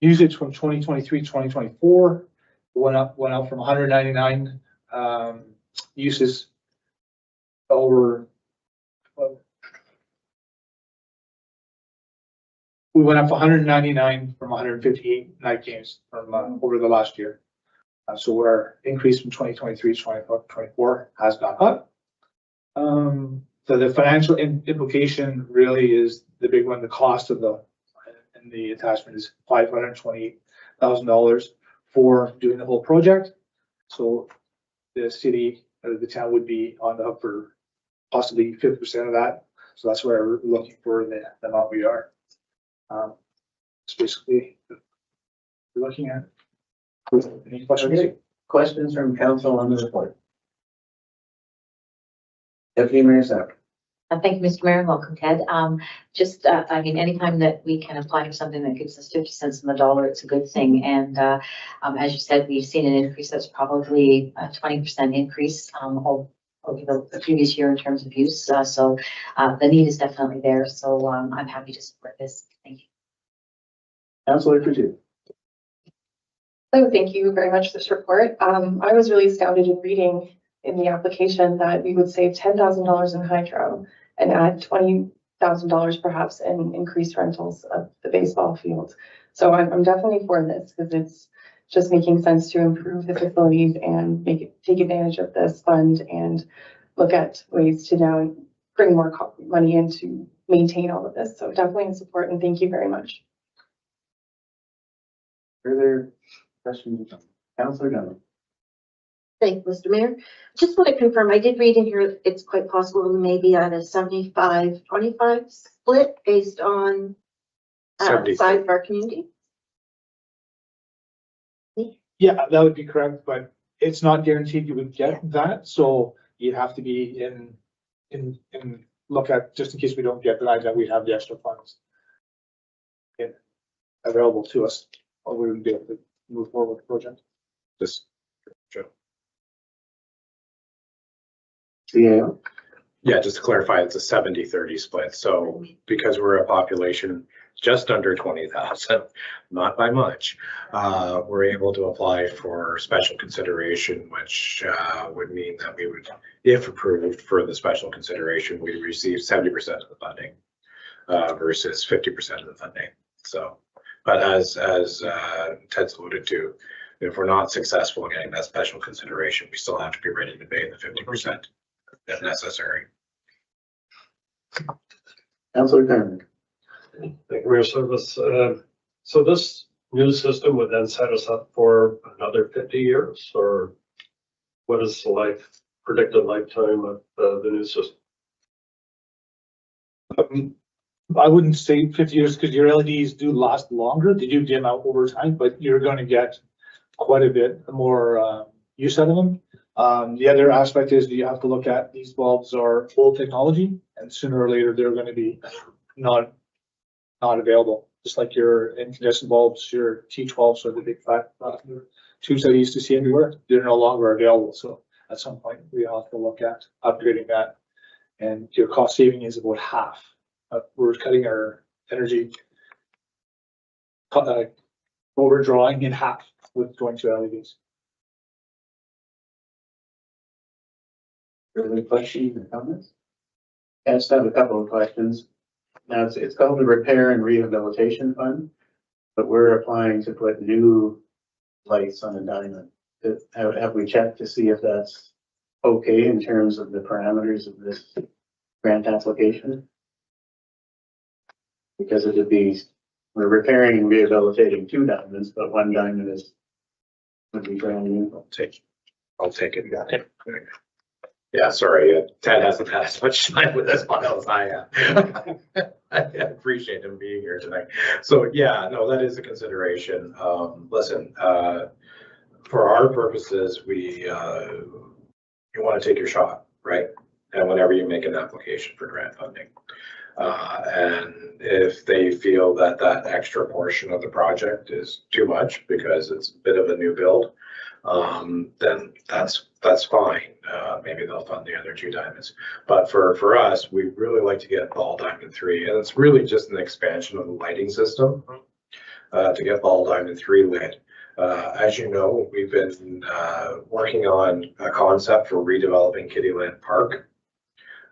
usage from 2023 2024 went up from 199 uses over. We went up 199 from 158 night games from over the last year. So our increase from 2023 to 2024 has gone up. So the financial implication really is the big one. The cost of the attachment is $528,000 for doing the whole project. So the city or the town would be on the hook for possibly 50% of that. So that's where we're looking for the amount we are. It's basically we're looking at. Any questions? Okay. Questions from council on the report? Deputy Mayor Sapp. Thank you, Mr. Mayor. Welcome, Ted. I mean, anytime that we can apply for something that gives us 50 cents on the dollar, it's a good thing. And as you said, we've seen an increase that's probably a 20% increase over the previous year in terms of use. So the need is definitely there. So I'm happy to support this. Thank you. Councilor Coutu. So thank you very much for this report. I was really astounded in reading in the application that we would save $10,000 in hydro and add $20,000 perhaps in increased rentals of the baseball field. So I'm definitely for this because it's just making sense to improve the facilities and take advantage of this fund and look at ways to now bring more money in to maintain all of this. So definitely in support and thank you very much. Further questions? Councilor Dunn. Thank you, Mr. Mayor. Just want to confirm, I did read in here, it's quite possible we may be at a 75-25 split based on the size of our community. Yeah, that would be correct, but it's not guaranteed you would get that. So you have to be in look at, just in case we don't get that, that we have the extra funds. Yeah. available to us, or we would be able to move forward with the project. Just, CAO? yeah, just to clarify, it's a 70-30 split. So because we're a population just under 20,000, not by much, we're able to apply for special consideration, which would mean that we would, if approved for the special consideration, we'd receive 70% of the funding versus 50% of the funding. So, but as Ted's alluded to, if we're not successful in getting that special consideration, we still have to be ready to pay the 50% if necessary. Councillor Kerman? Thank you, Mayor Service. So this new system would then set us up for another 50 years, or what is the predicted lifetime of the new system? I wouldn't say 50 years because your LEDs do last longer. They do dim out over time, but you're going to get quite a bit more use out of them. The other aspect is you have to look at these bulbs are old technology, and sooner or later they're going to be not available. Just like your incandescent bulbs, your T12s or the big fat tubes that you used to see everywhere, they're no longer available. So at some point we have to look at upgrading that, and your cost saving is about half. We're cutting our energy overdrawing in half with going to LEDs. Further questions or comments? I just have a couple of questions. Now, it's called the Repair and Rehabilitation Fund, but we're applying to put new lights on a diamond. Have we checked to see if that's okay in terms of the parameters of this grant application? Because it would be, we're repairing and rehabilitating 2 diamonds, but 1 diamond would be brand new. I'll take it. Yeah, sorry, Ted hasn't had as much time with this one as I have. I appreciate him being here tonight. So yeah, no, that is a consideration. Listen, for our purposes, you want to take your shot, right? And whenever you make an application for grant funding. And if they feel that that extra portion of the project is too much because it's a bit of a new build, then that's fine. Maybe they'll fund the other 2 diamonds. But for us, we really like to get ball diamond 3, and it's really just an expansion of the lighting system to get ball diamond 3 lit. As you know, we've been working on a concept for redeveloping Kittyland Park,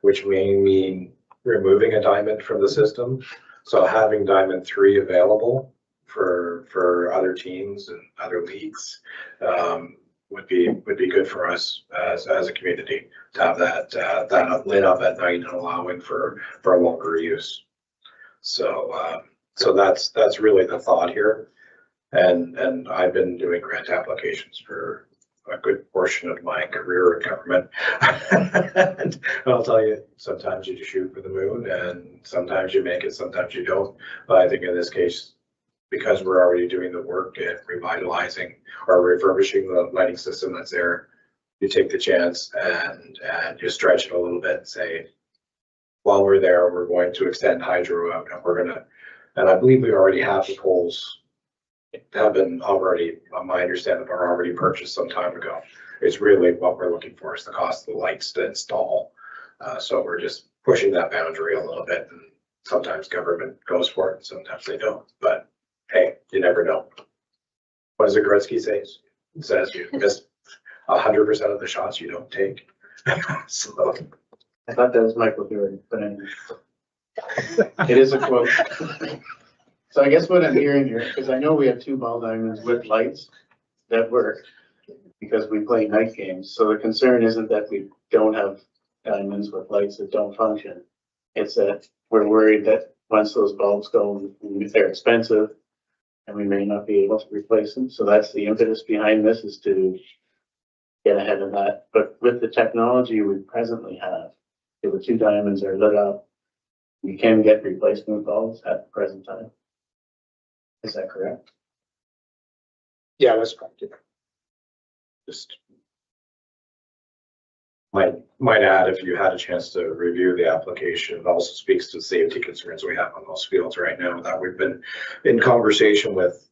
which may mean removing a diamond from the system. So having diamond 3 available for other teams and other leagues would be good for us as a community to have that lit up at night and allowing for longer use. So that's really the thought here. And I've been doing grant applications for a good portion of my career in government. And I'll tell you, sometimes you shoot for the moon and sometimes you make it, sometimes you don't. But I think in this case, because we're already doing the work and revitalizing or refurbishing the lighting system that's there, you take the chance and you stretch it a little bit and say, while we're there, we're going to extend hydro out, and I believe we already have the poles have been already, my understanding, are already purchased some time ago. It's really what we're looking for is the cost of the lights to install. So we're just pushing that boundary a little bit, and sometimes government goes for it, and sometimes they don't. But hey, you never know. What does the Gretzky say? It says you miss 100% of the shots you don't take. So I thought that was Michael Jordan, but anyway. It is a quote. So I guess what I'm hearing here, because I know we have 2 ball diamonds with lights that work because we play night games. So the concern isn't that we don't have diamonds with lights that don't function. It's that we're worried that once those bulbs go, they're expensive and we may not be able to replace them. So that's the impetus behind this, is to get ahead of that. But with the technology we presently have, if the 2 diamonds are lit up, we can get replacement bulbs at the present time. Is that correct? Yeah, that's correct. just Might add, if you had a chance to review the application, it also speaks to safety concerns we have on those fields right now that we've been in conversation with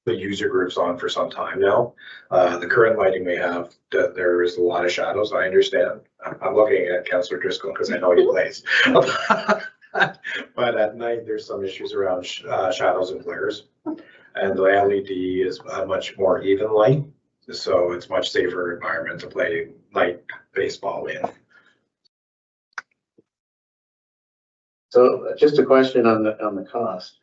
the user groups on for some time now. The current lighting we have, there is a lot of shadows, I understand. I'm looking at Councillor Driscoll because I know he plays. But at night, there's some issues around shadows and glares. And the LED is a much more even light, so it's much safer environment to play night baseball in. So just a question on the cost.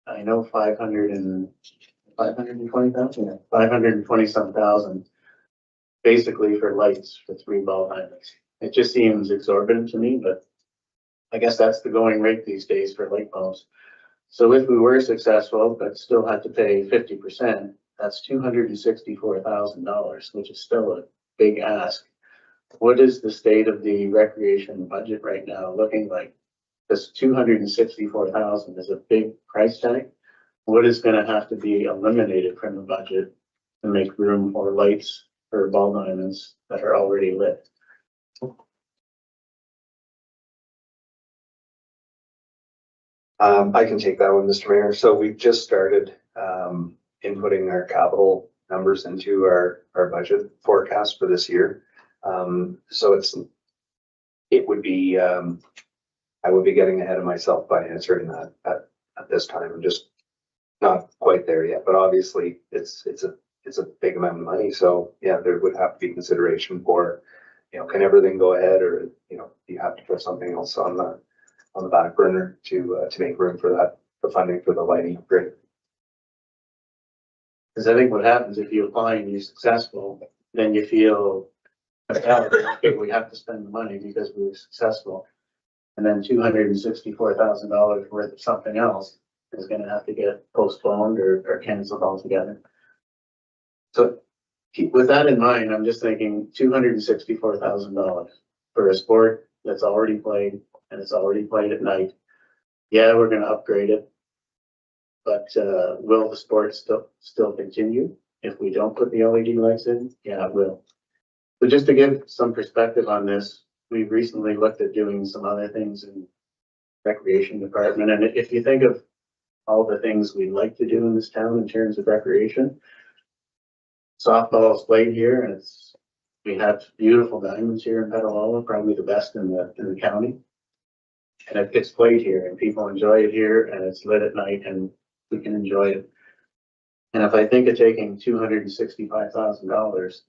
I know 520 some thousand, basically for lights for 3 ball diamonds. It just seems exorbitant to me, but I guess that's the going rate these days for light bulbs. So if we were successful, but still had to pay 50%, that's $264,000, which is still a big ask. What is the state of the recreation budget right now looking like? This 264,000 is a big price tag. What is going to have to be eliminated from the budget to make room for lights for ball diamonds that are already lit? I can take that one, Mr. Mayor. So we've just started inputting our capital numbers into our budget forecast for this year. So it would be, I would be getting ahead of myself by answering that at this time. I'm just not quite there yet, but obviously it's a big amount of money. So yeah, there would have to be consideration for, can everything go ahead, or, you have to put something else on the back burner to make room for that, the funding for the lighting upgrade. Because I think what happens if you apply and you're successful, then you feel, okay, we have to spend the money because we were successful. And then $264,000 worth of something else is going to have to get postponed or canceled altogether. So with that in mind, I'm just thinking $264,000 for a sport that's already played, and it's already played at night. Yeah, we're going to upgrade it, but will the sport still continue if we don't put the LED lights in? Yeah, it will. So just to give some perspective on this, we've recently looked at doing some other things in recreation department. And if you think of all the things we'd like to do in this town in terms of recreation, softball is played here, and we have beautiful diamonds here in Petawawa, probably the best in the county. And it gets played here, and people enjoy it here, and it's lit at night, and we can enjoy it. And if I think of taking $265,000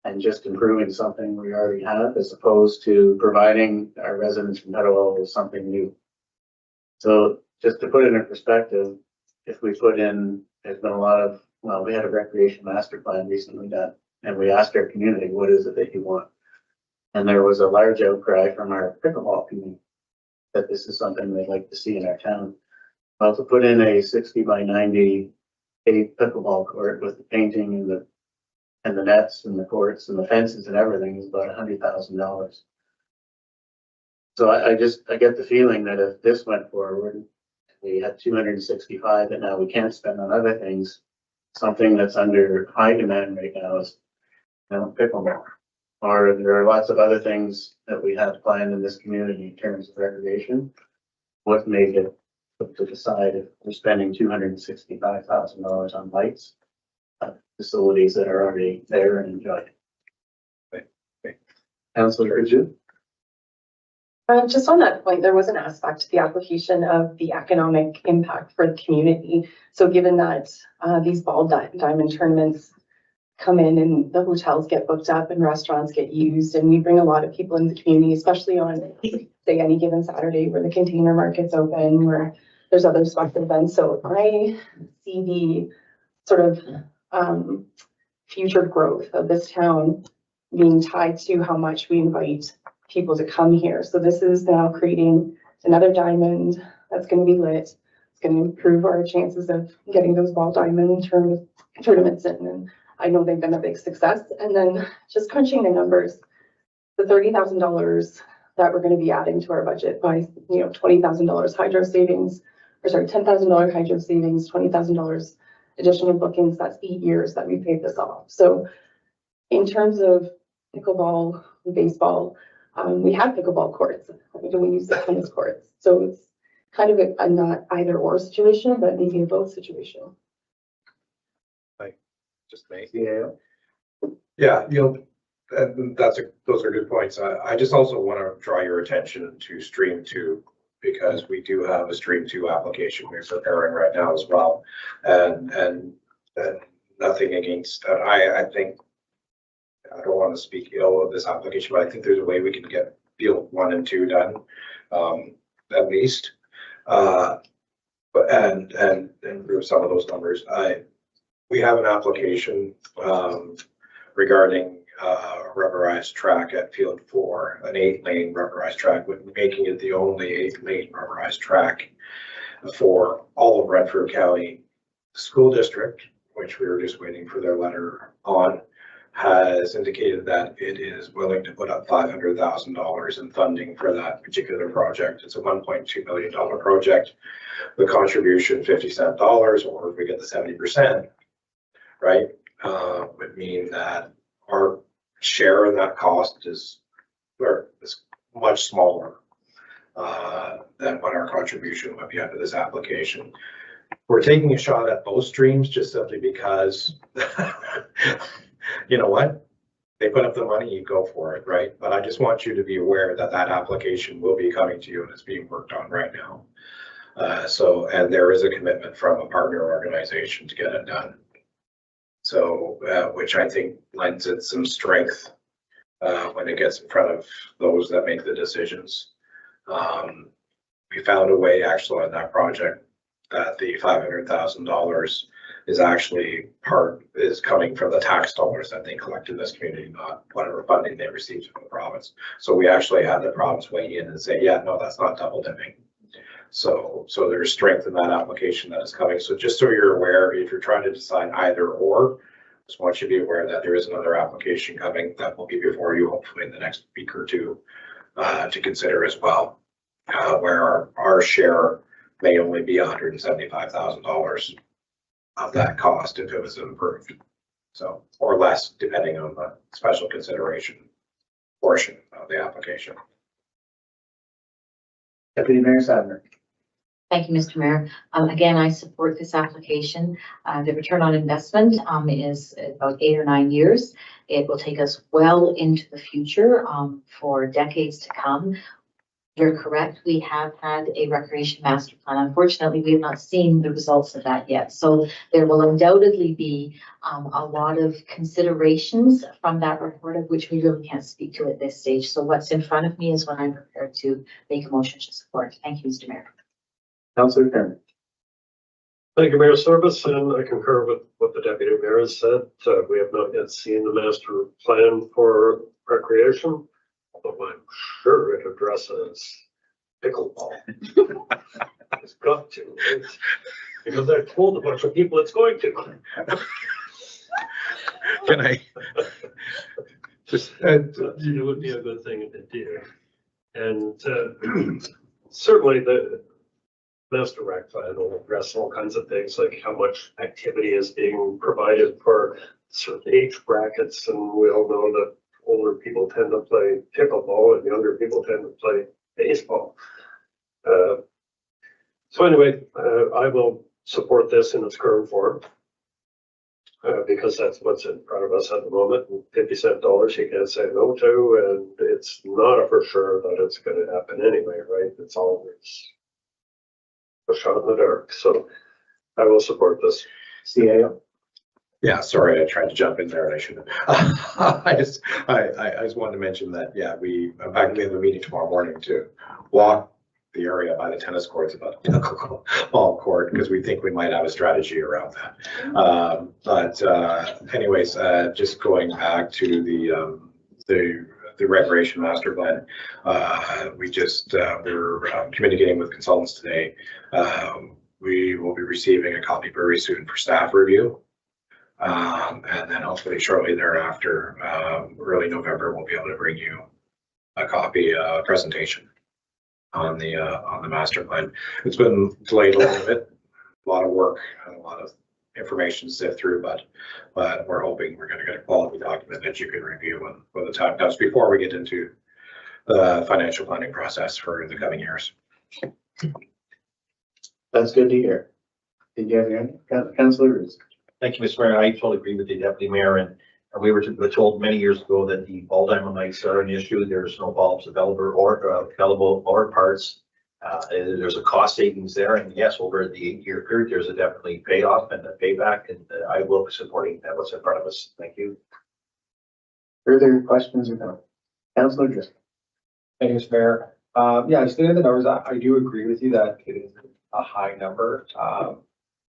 and just improving something we already have, as opposed to providing our residents in Petawawa with something new. So just to put it in perspective, if we put in, there's been a lot of, well, we had a recreation master plan recently done, and we asked our community, what is it that you want? And there was a large outcry from our pickleball community that this is something they'd like to see in our town. Well, to put in a 60 by 90 pickleball court with the painting and the nets and the courts and the fences and everything is about $100,000. So I get the feeling that if this went forward, we had 265 that now we can't spend on other things. Something that's under high demand right now is, pickleball. Or there are lots of other things that we have planned in this community in terms of recreation. What made it to decide if we're spending $265,000 on lights, facilities that are already there and enjoyed. Councillor Ridge. Just on that point, there was an aspect to the application of the economic impact for the community. So given that these ball diamond tournaments come in and the hotels get booked up and restaurants get used, and we bring a lot of people in the community, especially on, say, any given Saturday where the container market's open, where there's other special events. So I see the sort of future growth of this town being tied to how much we invite people to come here. So this is now creating another diamond that's going to be lit. It's going to improve our chances of getting those ball diamond tournaments in. And I know they've been a big success. And then just crunching the numbers, the $30,000 that we're going to be adding to our budget by, $20,000 hydro savings, or sorry, $10,000 hydro savings, $20,000 additional bookings. That's 8 years that we paid this off. So in terms of pickleball baseball. We have pickleball courts, and we use the tennis courts. So it's kind of a not either or situation, but maybe a both situation. Just me. CAO? Yeah, and those are good points. I just also want to draw your attention to Stream 2, because we do have a Stream 2 application we're preparing right now as well. And nothing against, I think, I don't want to speak ill of this application, but I think there's a way we can get field 1 and 2 done, at least. But and improve some of those numbers. We have an application regarding rubberized track at field 4, an 8-lane rubberized track, with making it the only 8-lane rubberized track for all of Renfrew County. School district, which we were just waiting for their letter on, has indicated that it is willing to put up $500,000 in funding for that particular project. It's a $1.2 million project. The contribution, 50 cent dollars, or if we get the 70%, right, would mean that our share in that cost is much smaller than what our contribution would be under this application. We're taking a shot at both streams just simply because, you know what? They put up the money, you go for it, right? But I just want you to be aware that that application will be coming to you and it's being worked on right now. And there is a commitment from a partner organization to get it done. So, which I think lends it some strength when it gets in front of those that make the decisions. We found a way actually on that project that the $500,000 is actually is coming from the tax dollars that they collect in this community, not whatever funding they received from the province. So we actually had the province weigh in and say, yeah, no, that's not double dipping. So there's strength in that application that is coming. So just so you're aware, if you're trying to decide either or, just want you to be aware that there is another application coming that will be before you hopefully in the next week or two to consider as well, where our share may only be $175,000 of that cost if it was approved. So, or less, depending on the special consideration portion of the application. Deputy Mayor Sadler. Thank you, Mr. Mayor. Again, I support this application. The return on investment is about 8 or 9 years. It will take us well into the future for decades to come. You're correct. We have had a recreation master plan. Unfortunately, we have not seen the results of that yet. So there will undoubtedly be a lot of considerations from that report, of which we really can't speak to at this stage. So what's in front of me is what I'm prepared to make a motion to support. Thank you, Mr. Mayor. Councillor Kerman. Thank you, Mayor Service, and I concur with what the Deputy Mayor has said. We have not yet seen the master plan for recreation, although I'm sure it addresses pickleball. It's got to, because I told a bunch of people it's going to. Can I just it would be a good thing if it did. And certainly the master rec plan will address all kinds of things like how much activity is being provided for certain age brackets, and we all know that older people tend to play pickleball and younger people tend to play baseball. So anyway, I will support this in its current form because that's what's in front of us at the moment. 50 cent dollars you can't say no to, and it's not a for sure that it's going to happen anyway, right? It's always a shot in the dark. So I will support this. CAO. Yeah, sorry, I tried to jump in there and I shouldn't have. I just wanted to mention that, yeah, we have a meeting tomorrow morning to walk the area by the tennis courts about the pickleball court, because we think we might have a strategy around that. Anyways, just going back to the recreation master plan, we're communicating with consultants today. We will be receiving a copy very soon for staff review. And then hopefully shortly thereafter, early November, we'll be able to bring you a copy, presentation on the master plan. It's been delayed a little bit, a lot of work and a lot of information to sift through, but we're hoping we're gonna get a quality document that you can review when the time comes before we get into the financial planning process for the coming years. That's good to hear. Did you have any, Councillor Roots? Thank you, Mr. Mayor. I totally agree with the deputy mayor, and we were told many years ago that the ball diamond lights are an issue. There's no bulbs available or parts. There's a cost savings there, and yes, over the 8-year period, there's a definitely payoff and a payback, and I will be supporting that. What's in front of us. Thank you. Further questions or comments? Councillor Driscoll. Thank you, Mr. Mayor. Yeah, just looking at the numbers, I do agree with you that it is a high number.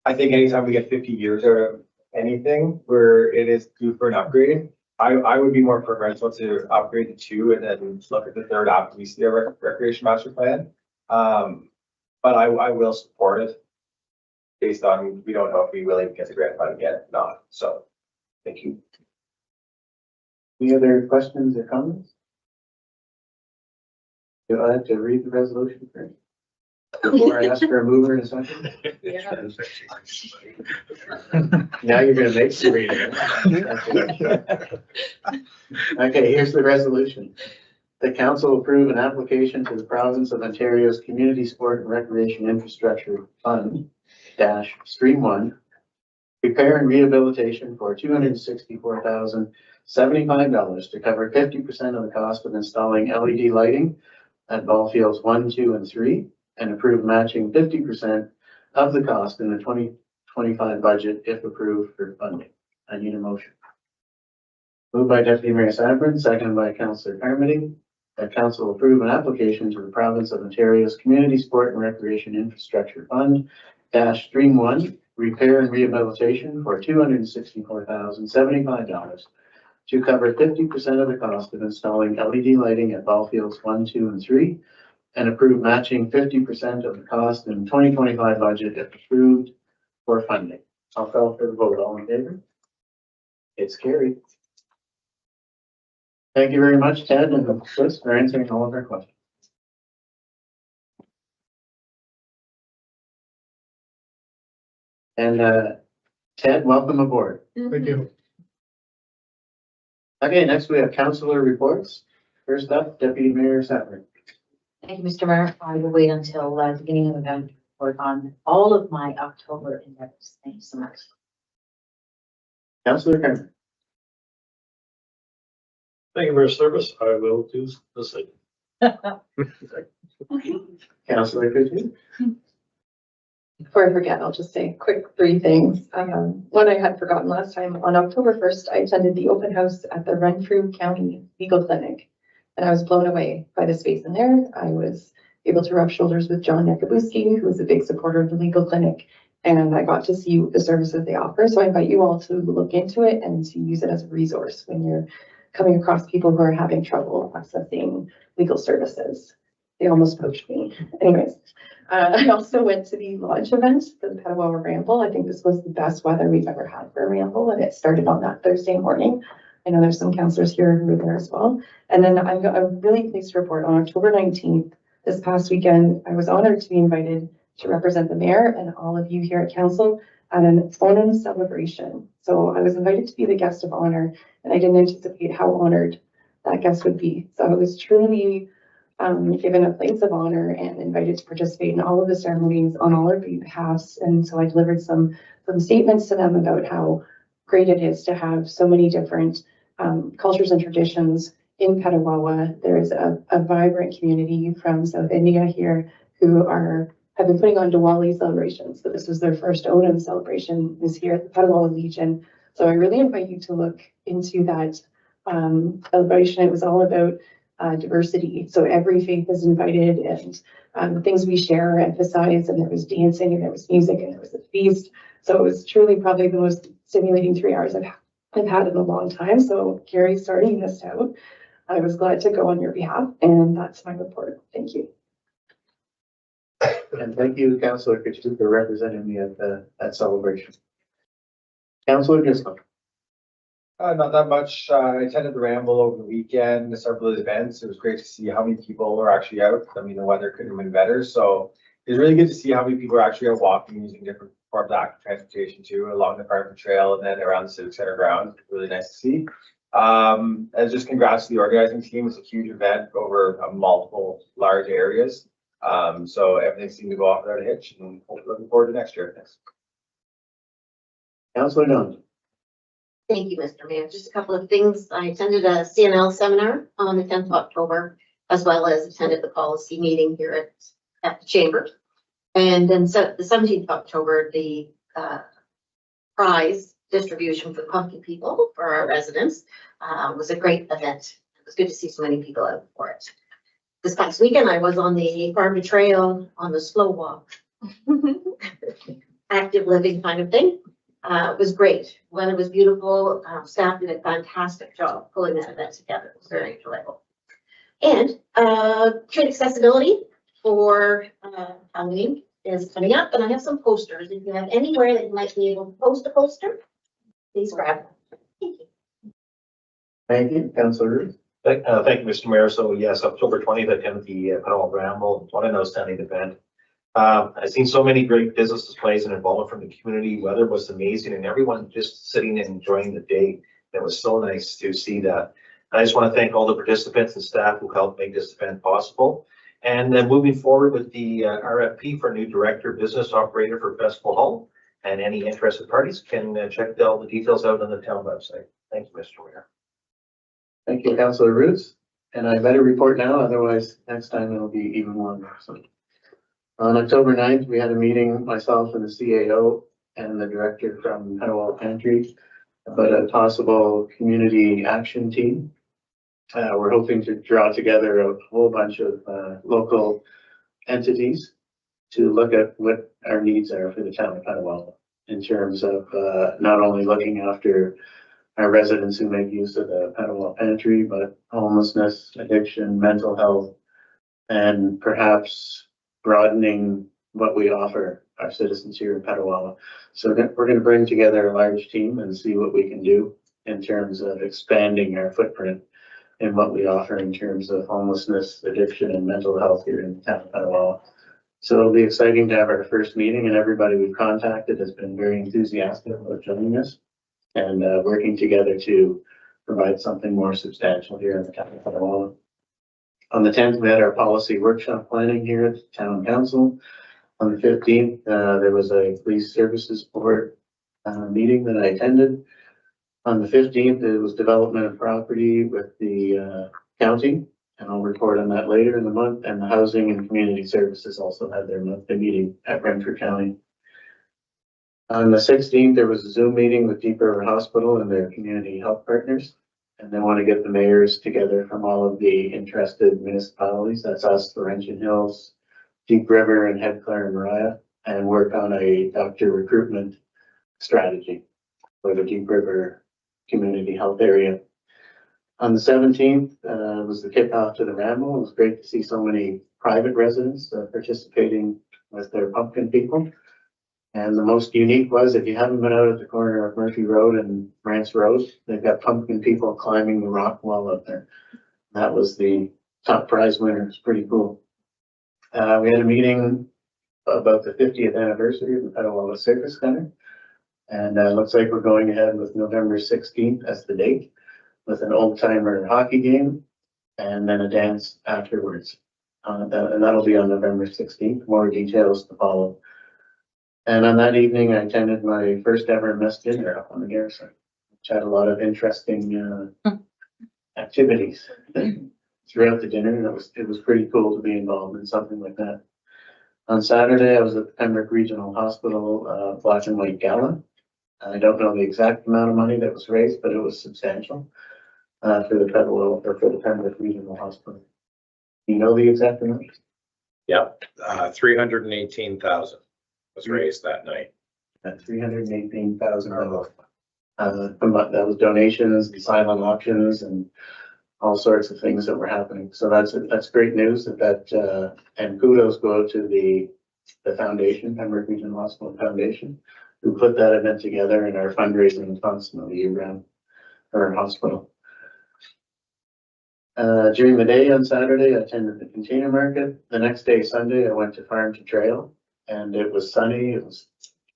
I think anytime we get 50 years out of anything where it is due for an upgrading, I would be more preferential to upgrade to 2 and then look at the 3rd after we see our recreation master plan. But I will support it based on, we don't know if we will even get the grant funding yet, not. So, thank you. Any other questions or comments? Do I have to read the resolution first? Before I ask for a mover in a second? Now you're gonna make me read it. Okay, here's the resolution. The council approve an application to the province of Ontario's Community Sport and Recreation Infrastructure Fund Stream 1. Repair and rehabilitation for $264,075 to cover 50% of the cost of installing LED lighting at ball fields 1, 2, and 3, and approve matching 50% of the cost in the 2025 budget if approved for funding. I need a motion. Moved by Deputy Mayor Sabrin, seconded by Councillor Carmody, that council approve an application to the province of Ontario's Community Sport and Recreation Infrastructure Fund Stream 1, repair and rehabilitation for $264,075 to cover 50% of the cost of installing LED lighting at ball fields 1, 2, and 3, and approve matching 50% of the cost in 2025 budget if approved for funding. I'll call for the vote. All in favor? It's carried. Thank you very much, Ted and Chris, for answering all of our questions. And Ted, welcome aboard. Thank you. Okay, next we have councillor reports. First up, Deputy Mayor Sapper. Thank you, Mr. Mayor. I will wait until the beginning of the event to report on all of my October endeavors. Thank you so much. Councillor Carmen. Thank you for your service. I will do the same. Councillor Coutu. Before I forget, I'll just say quick 3 things. One I had forgotten last time, on October 1st, I attended the open house at the Renfrew County Legal Clinic, and I was blown away by the space in there. I was able to rub shoulders with John Nekabuski, who is a big supporter of the legal clinic, and I got to see the services they offer. So I invite you all to look into it and to use it as a resource when you're coming across people who are having trouble accessing legal services. They almost poached me. Anyways, I also went to the launch event, the Petawawa Ramble. I think this was the best weather we've ever had for a ramble, and it started on that Thursday morning. I know there's some councillors here who were there as well. And then I'm really pleased to report on October 19th, this past weekend, I was honored to be invited to represent the mayor and all of you here at council at an Onum celebration. So I was invited to be the guest of honor, and I didn't anticipate how honored that guest would be. So I was truly given a place of honor and invited to participate in all of the ceremonies on all our behalfs. And so I delivered some statements to them about how great it is to have so many different cultures and traditions in Petawawa. There's a vibrant community from South India here who have been putting on Diwali celebrations. So this was their first Onam celebration is here at the Petawawa Legion. So I really invite you to look into that celebration. It was all about diversity. So every faith is invited, and the things we share are emphasized, and there was dancing and there was music and there was a feast. So it was truly probably the most stimulating 3 hours I've had in a long time. So Gary, sorry you missed out. I was glad to go on your behalf, and that's my report. Thank you. And thank you, Councillor Coutu, for representing me at that celebration. Councillor Driscoll. Not that much. I attended the Ramble over the weekend, several events. It was great to see how many people are actually out. I mean, the weather couldn't have been better. So it's really good to see how many people are actually out walking, using different forms of active transportation too, along the Park Trail and then around the Civic Center ground. Really nice to see. And just congrats to the organizing team. It's a huge event over multiple large areas. So everything seemed to go off without a hitch, and looking forward to next year. Thanks. Councillor Dunn. Thank you, Mr. Mayor. Just a couple of things. I attended a CNL seminar on the 10th of October, as well as attended the policy meeting here at the chamber. And then so the 17th of October, the prize distribution for Pumpkin People for our residents was a great event. It was good to see so many people out for it. This past weekend, I was on the Farm Trail on the slow walk, active living kind of thing. It was great. Weather was beautiful. Staff did a fantastic job pulling that event together. It was very enjoyable. And trade accessibility for Halloween is coming up, and I have some posters. If you have anywhere that you might be able to post a poster, please grab them. Thank you. Thank you, Councillor Ruth. Thank you, Mr. Mayor. So yes, October 20th, I attended the Petawawa Ramble, one of those outstanding event. I've seen so many great business displays and involvement from the community. Weather was amazing and everyone just sitting and enjoying the day. It was so nice to see that. I just want to thank all the participants and staff who helped make this event possible. And then moving forward with the RFP for new director, business operator for Festival Hall. And any interested parties can check all the details out on the town website. Thank you, Mr. Mayor. Thank you, Councillor Roots. And I better report now, otherwise next time it'll be even longer. So on October 9th, we had a meeting, myself and the CAO and the director from Petawawa Pantry, about a possible community action team. We're hoping to draw together a whole bunch of local entities to look at what our needs are for the town of Petawawa in terms of not only looking after our residents who make use of the Petawawa Pantry, but homelessness, addiction, mental health, and perhaps broadening what we offer our citizens here in Petawawa. So we're going to bring together a large team and see what we can do in terms of expanding our footprint in what we offer in terms of homelessness, addiction, and mental health here in the town of Petawawa. So it'll be exciting to have our first meeting, and everybody we've contacted has been very enthusiastic about joining us and working together to provide something more substantial here in the town of Petawawa. On the 10th, we had our policy workshop planning here at the town council. On the 15th, there was a police services board meeting that I attended. On the 15th, it was development of property with the county, and I'll report on that later in the month. And the housing and community services also had their monthly meeting at Renfrew County. On the 16th, there was a Zoom meeting with Deep River Hospital and their community health partners. And they want to get the mayors together from all of the interested municipalities. That's us, Laurentian Hills, Deep River, and Head Clare and Mariah, and work on a doctor recruitment strategy for the Deep River community health area. On the 17th was the kickoff to the Ramble. It was great to see so many private residents participating with their pumpkin people. And the most unique was, if you haven't been out at the corner of Murphy Road and Rance Road, they've got pumpkin people climbing the rock wall up there. That was the top prize winner. It's pretty cool. We had a meeting about the 50th anniversary of the Petawawa Circus Center. And it looks like we're going ahead with November 16th as the date, with an old timer hockey game and then a dance afterwards. And that'll be on November 16th. More details to follow. And on that evening, I attended my first ever mess dinner up on the garrison, which had a lot of interesting activities throughout the dinner. And it was pretty cool to be involved in something like that. On Saturday, I was at the Pembroke Regional Hospital Black and White Gala. I don't know the exact amount of money that was raised, but it was substantial for the Petawawa or for the Pembroke Regional Hospital. Do you know the exact amount? Yeah, 318,000 was raised that night. At $318,000. That was donations and silent auctions and all sorts of things that were happening. So that's great news and kudos go out to the foundation, Pembroke Regional Hospital Foundation, who put that event together and are fundraising constantly year round for our hospital. During the day on Saturday, I attended the container market. The next day, Sunday, I went to Farm to Trail, and it was sunny. It was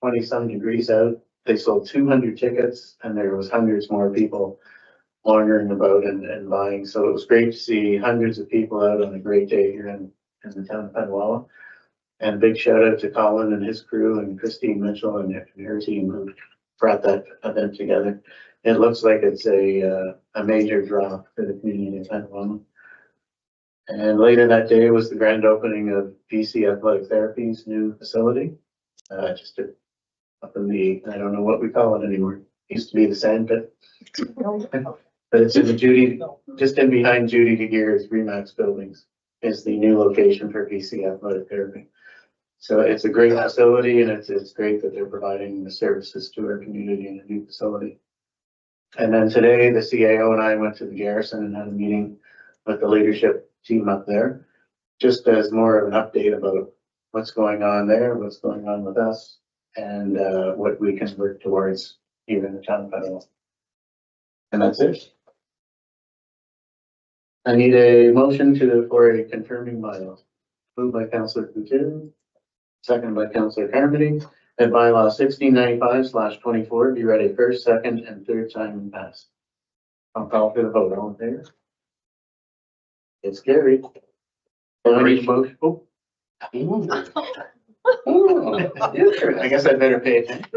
20-some degrees out. They sold 200 tickets and there was hundreds more people wandering about and buying. So it was great to see hundreds of people out on a great day here in the town of Petawawa. And big shout out to Colin and his crew and Christine Mitchell and her team who brought that event together. It looks like it's a major draw for the community of Petawawa. And later that day was the grand opening of BC Athletic Therapy's new facility. Just up in the, I don't know what we call it anymore. It used to be the sand pit. But it's in the Judy, just in behind Judy DeGear's Remax buildings is the new location for BC Athletic Therapy. So it's a great facility and it's great that they're providing the services to our community in a new facility. And then today, the CAO and I went to the Garrison and had a meeting with the leadership team up there, just as more of an update about what's going on there, what's going on with us, and what we can work towards here in the town of Petawawa. And that's it. I need a motion for a confirming bylaw. Moved by Councillor Couture, second by Councillor Carmody, that bylaw 1695/24 be read a first, second, and third time and pass. I'll call for the vote. All in favor? It's carried. Now I need a motion. Oh, I guess I better pay attention.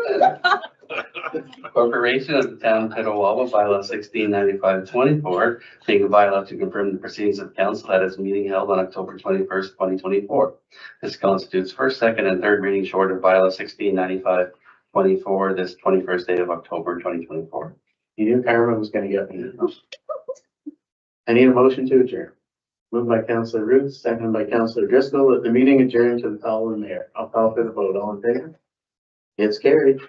Corporation of the Town of Petawawa, bylaw 1695/24, being a bylaw to confirm the proceedings of council at its meeting held on October 21st, 2024. This constitutes first, second, and third reading short of bylaw 1695/24, this 21st day of October, 2024. You knew Carmen was gonna get me. I need a motion to adjourn. Moved by Councillor Ruth, seconded by Councillor Driscoll, that the meeting adjourned to the call of the mayor. I'll call for the vote. All in favor? It's carried.